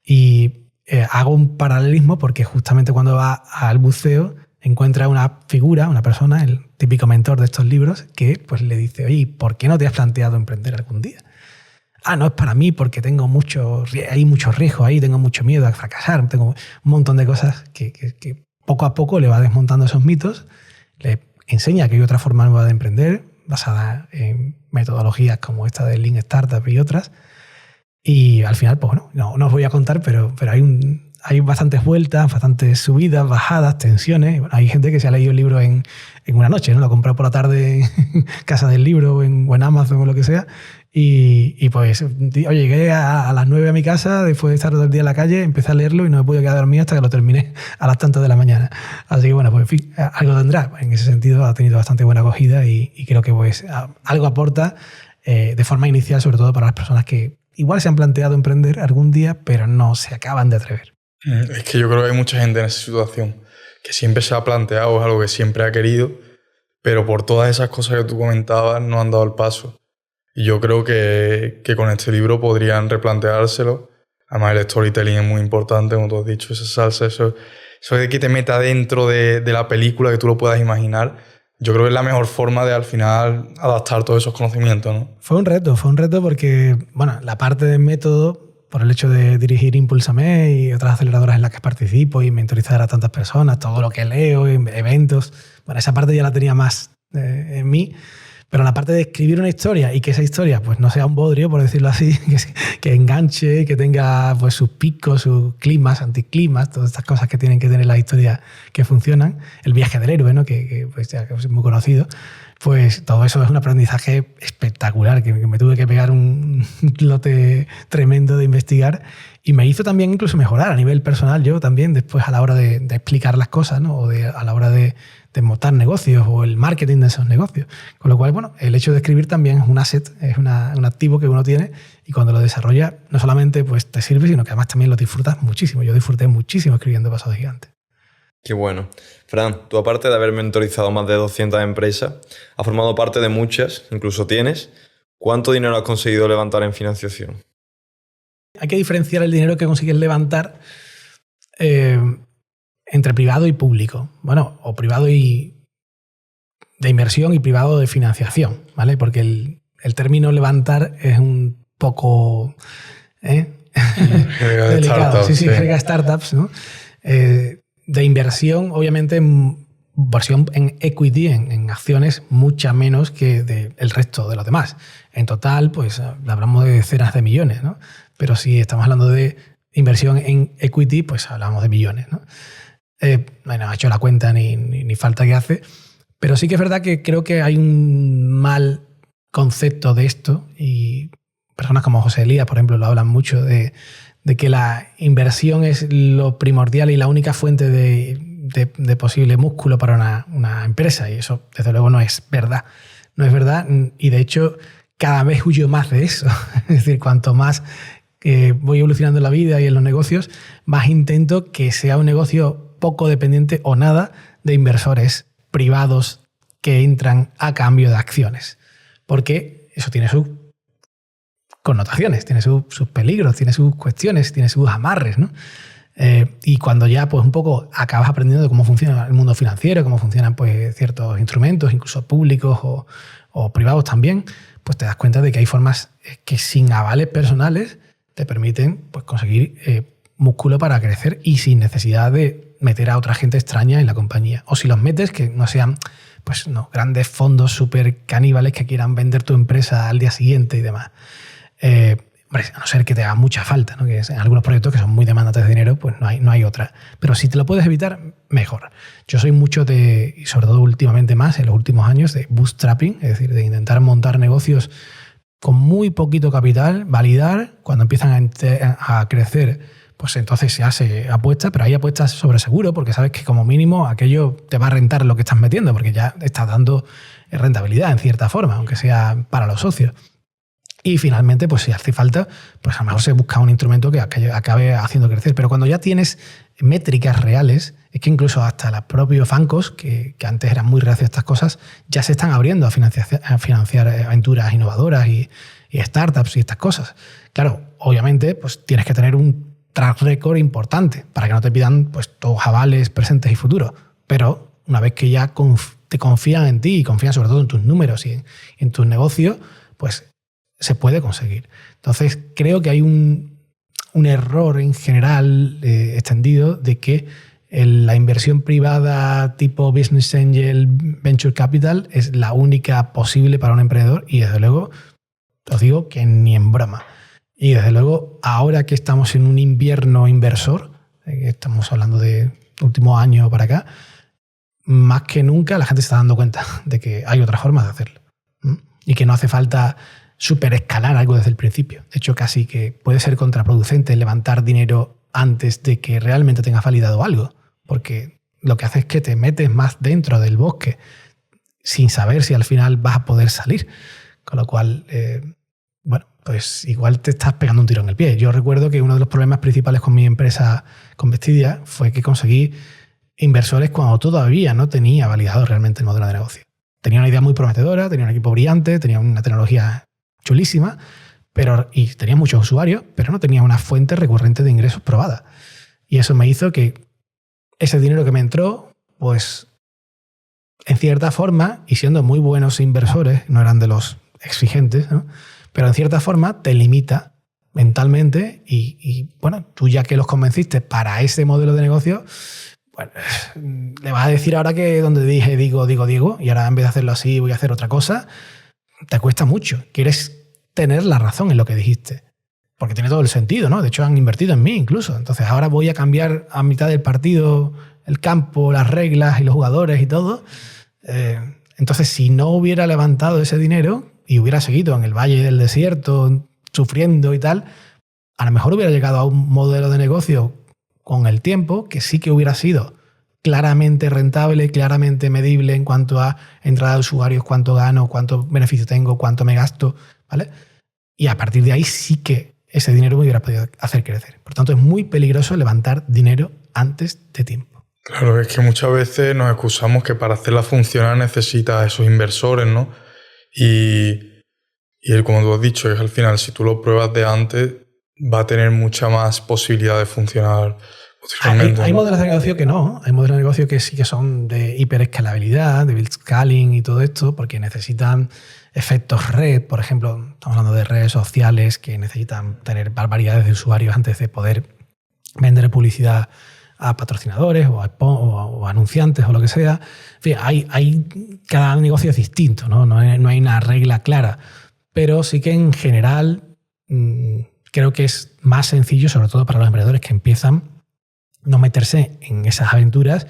Y hago un paralelismo porque justamente cuando va al buceo encuentra una figura, una persona, el típico mentor de estos libros, que pues le dice, oye, ¿por qué no te has planteado emprender algún día? Ah, no es para mí porque hay muchos riesgos ahí, tengo mucho miedo a fracasar, tengo un montón de cosas que poco a poco le va desmontando esos mitos, le enseña que hay otra forma nueva de emprender, basada en metodologías como esta de Lean Startup y otras. Y al final, pues bueno, no os voy a contar, pero hay bastantes vueltas, bastantes subidas, bajadas, tensiones. Bueno, hay gente que se ha leído el libro en una noche, ¿no? Lo ha comprado por la tarde en Casa del Libro o en Amazon o lo que sea. Y pues, oye, llegué a las 9 a mi casa, después de estar todo el día en la calle, empecé a leerlo y no me pude quedar dormido hasta que lo terminé a las tantas de la mañana. Así que bueno, pues en fin, algo tendrá. En ese sentido ha tenido bastante buena acogida y creo que pues algo aporta de forma inicial, sobre todo para las personas que igual se han planteado emprender algún día, pero no se acaban de atrever. Es que yo creo que hay mucha gente en esa situación que siempre se ha planteado, es algo que siempre ha querido, pero por todas esas cosas que tú comentabas no han dado el paso. Y yo creo que con este libro podrían replanteárselo. Además, el storytelling es muy importante, como tú has dicho, esa salsa, eso de que te meta dentro de la película, que tú lo puedas imaginar. Yo creo que es la mejor forma de, al final, adaptar todos esos conocimientos, ¿no? Fue un reto porque, bueno, la parte del método, por el hecho de dirigir Impulsame y otras aceleradoras en las que participo y mentorizar a tantas personas, todo lo que leo, eventos, bueno, esa parte ya la tenía más en mí. Pero la parte de escribir una historia y que esa historia pues no sea un bodrio, por decirlo así, que enganche, que tenga pues sus picos, sus climas, anticlimas, todas estas cosas que tienen que tener las historias que funcionan, el viaje del héroe, ¿no? que pues ya es muy conocido, pues todo eso es un aprendizaje espectacular, que me tuve que pegar un lote tremendo de investigar y me hizo también incluso mejorar a nivel personal yo también después a la hora de explicar las cosas, ¿no? O a la hora de montar negocios o el marketing de esos negocios. Con lo cual, bueno, el hecho de escribir también es un asset, es un activo que uno tiene y cuando lo desarrolla no solamente pues, te sirve, sino que además también lo disfrutas muchísimo. Yo disfruté muchísimo escribiendo Paso de Gigante. Qué bueno. Fran, tú aparte de haber mentorizado más de 200 empresas, has formado parte de muchas, incluso tienes. ¿Cuánto dinero has conseguido levantar en financiación? Hay que diferenciar el dinero que consigues levantar entre privado y público. Bueno, o privado y de inversión y privado de financiación, ¿vale? Porque el término levantar es un poco delicado. Sí, jerga startups, ¿no? De inversión, obviamente, inversión en equity, en acciones, mucha menos que el resto de los demás. En total, pues hablamos de decenas de millones, ¿no? Pero si estamos hablando de inversión en equity, pues hablamos de millones, ¿no? No he hecho la cuenta ni falta que hace, pero sí que es verdad que creo que hay un mal concepto de esto y personas como José Elías, por ejemplo, lo hablan mucho de que la inversión es lo primordial y la única fuente de posible músculo para una empresa y eso desde luego no es verdad. No es verdad y de hecho cada vez huyo más de eso. Es decir, cuanto más voy evolucionando en la vida y en los negocios, más intento que sea un negocio poco dependiente o nada de inversores privados que entran a cambio de acciones. Porque eso tiene sus connotaciones, tiene sus peligros, tiene sus cuestiones, tiene sus amarres, ¿no? Y cuando ya pues un poco acabas aprendiendo de cómo funciona el mundo financiero, cómo funcionan pues ciertos instrumentos, incluso públicos o privados también, pues te das cuenta de que hay formas que sin avales personales te permiten pues, conseguir músculo para crecer y sin necesidad de meter a otra gente extraña en la compañía. O si los metes, que no sean pues, no, grandes fondos súper caníbales que quieran vender tu empresa al día siguiente y demás. Hombre, a no ser que te haga mucha falta, ¿no? Que en algunos proyectos que son muy demandantes de dinero, pues no hay otra. Pero si te lo puedes evitar, mejor. Yo soy mucho y sobre todo últimamente más, en los últimos años, de bootstrapping, es decir, de intentar montar negocios con muy poquito capital, validar, cuando empiezan a crecer, pues entonces se hace apuesta, pero hay apuestas sobre seguro, porque sabes que como mínimo aquello te va a rentar lo que estás metiendo, porque ya estás dando rentabilidad en cierta forma, aunque sea para los socios. Y finalmente, pues si hace falta, pues a lo mejor se busca un instrumento que acabe haciendo crecer. Pero cuando ya tienes métricas reales, es que incluso hasta los propios bancos, que antes eran muy reacios a estas cosas, ya se están abriendo a financiar aventuras innovadoras y startups y estas cosas. Claro, obviamente, pues tienes que tener un track record importante para que no te pidan pues, todos avales presentes y futuros. Pero una vez que ya te confían en ti y confían sobre todo en tus números y en tus negocios, pues se puede conseguir. Entonces, creo que hay un error en general extendido de que la inversión privada tipo Business Angel, Venture Capital es la única posible para un emprendedor y desde luego os digo que ni en broma. Y desde luego, ahora que estamos en un invierno inversor, estamos hablando de últimos años para acá, más que nunca la gente se está dando cuenta de que hay otras formas de hacerlo. Y que no hace falta superescalar algo desde el principio. De hecho, casi que puede ser contraproducente levantar dinero antes de que realmente tengas validado algo, porque lo que hace es que te metes más dentro del bosque sin saber si al final vas a poder salir. Con lo cual, bueno, pues igual te estás pegando un tiro en el pie. Yo recuerdo que uno de los problemas principales con mi empresa, con Vestidia, fue que conseguí inversores cuando todavía no tenía validado realmente el modelo de negocio. Tenía una idea muy prometedora, tenía un equipo brillante, tenía una tecnología chulísima, y tenía muchos usuarios, pero no tenía una fuente recurrente de ingresos probada. Y eso me hizo que ese dinero que me entró, pues en cierta forma, y siendo muy buenos inversores, no eran de los exigentes, ¿no? Pero en cierta forma te limita mentalmente y bueno, tú ya que los convenciste para ese modelo de negocio, Bueno, le vas a decir ahora que donde dije digo, y ahora en vez de hacerlo así voy a hacer otra cosa, te cuesta mucho. Quieres tener la razón en lo que dijiste, porque tiene todo el sentido, ¿no? De hecho, han invertido en mí incluso. Entonces ahora voy a cambiar a mitad del partido el campo, las reglas y los jugadores y todo. Entonces, si no hubiera levantado ese dinero y hubiera seguido en el Valle del Desierto sufriendo y tal, a lo mejor hubiera llegado a un modelo de negocio con el tiempo que sí que hubiera sido claramente rentable, claramente medible en cuanto a entrada de usuarios, cuánto gano, cuánto beneficio tengo, cuánto me gasto, ¿vale? Y a partir de ahí sí que ese dinero me hubiera podido hacer crecer. Por tanto, es muy peligroso levantar dinero antes de tiempo. Claro, es que muchas veces nos excusamos que para hacerla funcionar necesitas esos inversores, ¿no? Y como tú has dicho, es al final, si tú lo pruebas de antes, va a tener mucha más posibilidad de funcionar posteriormente. Hay modelos de negocio que no. Hay modelos de negocio que sí que son de hiperescalabilidad, de blitzscaling y todo esto, porque necesitan efectos red. Por ejemplo, estamos hablando de redes sociales que necesitan tener barbaridades de usuarios antes de poder vender publicidad a patrocinadores o a anunciantes o lo que sea. En fin, cada negocio es distinto, ¿no? No hay una regla clara. Pero sí que en general creo que es más sencillo, sobre todo para los emprendedores que empiezan, no meterse en esas aventuras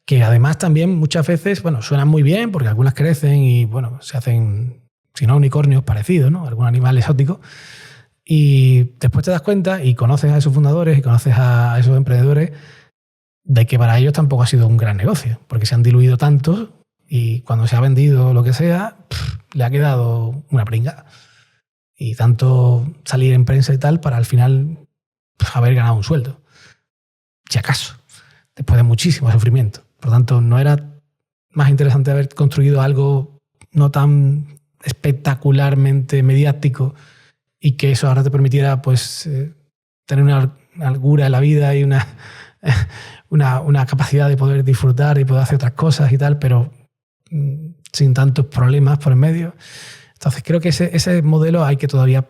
que además también muchas veces, bueno, suenan muy bien porque algunas crecen y, bueno, se hacen, si no unicornios parecidos, ¿no? Algún animal exótico. Y después te das cuenta y conoces a esos fundadores y conoces a esos emprendedores de que para ellos tampoco ha sido un gran negocio, porque se han diluido tanto y cuando se ha vendido lo que sea, le ha quedado una pringa. Y tanto salir en prensa y tal para al final haber ganado un sueldo. Si acaso, después de muchísimo sufrimiento. Por lo tanto, ¿no era más interesante haber construido algo no tan espectacularmente mediático y que eso ahora te permitiera pues, tener una holgura en la vida y una capacidad de poder disfrutar y poder hacer otras cosas y tal, pero sin tantos problemas por en medio? Entonces creo que ese modelo hay que todavía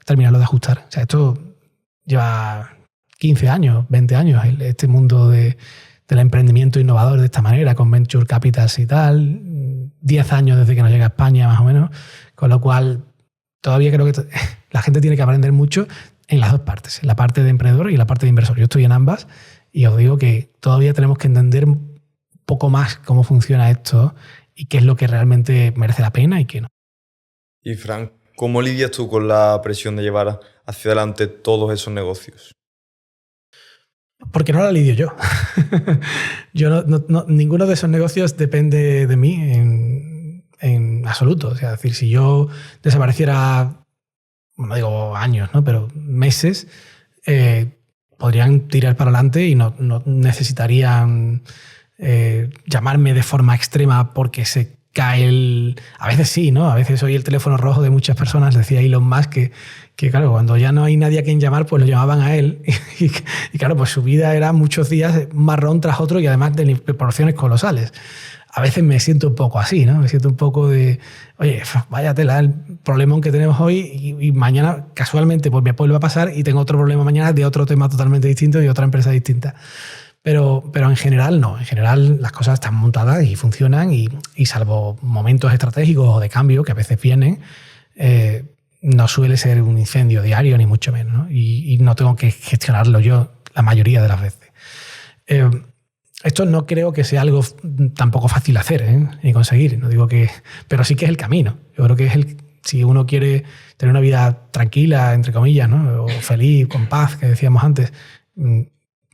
terminarlo de ajustar. O sea, esto lleva 15 años, 20 años, este mundo del emprendimiento innovador de esta manera, con venture capitals y tal, 10 años desde que nos llega a España más o menos, con lo cual todavía creo que la gente tiene que aprender mucho en las dos partes, en la parte de emprendedor y en la parte de inversor. Yo estoy en ambas y os digo que todavía tenemos que entender un poco más cómo funciona esto y qué es lo que realmente merece la pena y qué no. Y Fran, ¿cómo lidias tú con la presión de llevar hacia adelante todos esos negocios? Porque no la lidio yo. Ninguno de esos negocios depende de mí en absoluto. O sea, es decir, si yo desapareciera, no digo años, ¿no? Pero meses, podrían tirar para adelante y no necesitarían llamarme de forma extrema porque se cae a veces sí, ¿no? A veces soy el teléfono rojo de muchas personas, decía Elon Musk, que claro, cuando ya no hay nadie a quien llamar, pues lo llamaban a él. Y claro, pues su vida era muchos días un marrón tras otro y además de proporciones colosales. A veces me siento un poco así, ¿no? Me siento un poco de, oye, vaya tela, el problemón que tenemos hoy y mañana casualmente pues me vuelve a pasar y tengo otro problema mañana de otro tema totalmente distinto y otra empresa distinta. Pero en general no. En general las cosas están montadas y funcionan y salvo momentos estratégicos o de cambio que a veces vienen, no suele ser un incendio diario ni mucho menos, ¿no? Y no tengo que gestionarlo yo la mayoría de las veces. Esto no creo que sea algo tampoco fácil de hacer ni conseguir. No digo que, pero sí que es el camino. Yo creo que es si uno quiere tener una vida tranquila, entre comillas, ¿no? O feliz, con paz, que decíamos antes,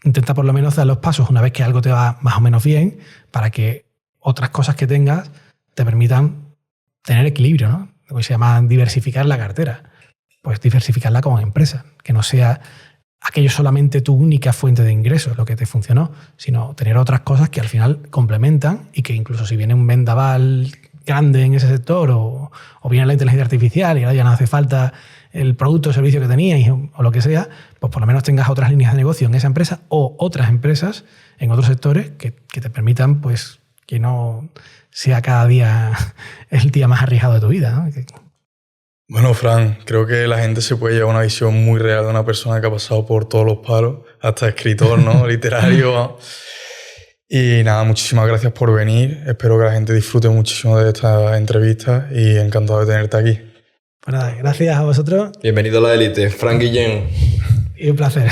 intenta por lo menos dar los pasos una vez que algo te va más o menos bien para que otras cosas que tengas te permitan tener equilibrio, ¿no? Lo que se llama diversificar la cartera. Pues diversificarla como empresa, que no sea aquello solamente tu única fuente de ingresos lo que te funcionó, sino tener otras cosas que al final complementan y que incluso si viene un vendaval grande en ese sector o viene la inteligencia artificial y ahora ya no hace falta el producto o servicio que teníais o lo que sea, pues por lo menos tengas otras líneas de negocio en esa empresa o otras empresas en otros sectores que te permitan pues que no sea cada día el día más arriesgado de tu vida, ¿no? Bueno, Fran, creo que la gente se puede llevar una visión muy real de una persona que ha pasado por todos los palos, hasta escritor, ¿no? Literario. Y nada, muchísimas gracias por venir. Espero que la gente disfrute muchísimo de esta entrevista y encantado de tenerte aquí. Pues nada, gracias a vosotros. Bienvenido a la élite, Frank Guillén. Y un placer.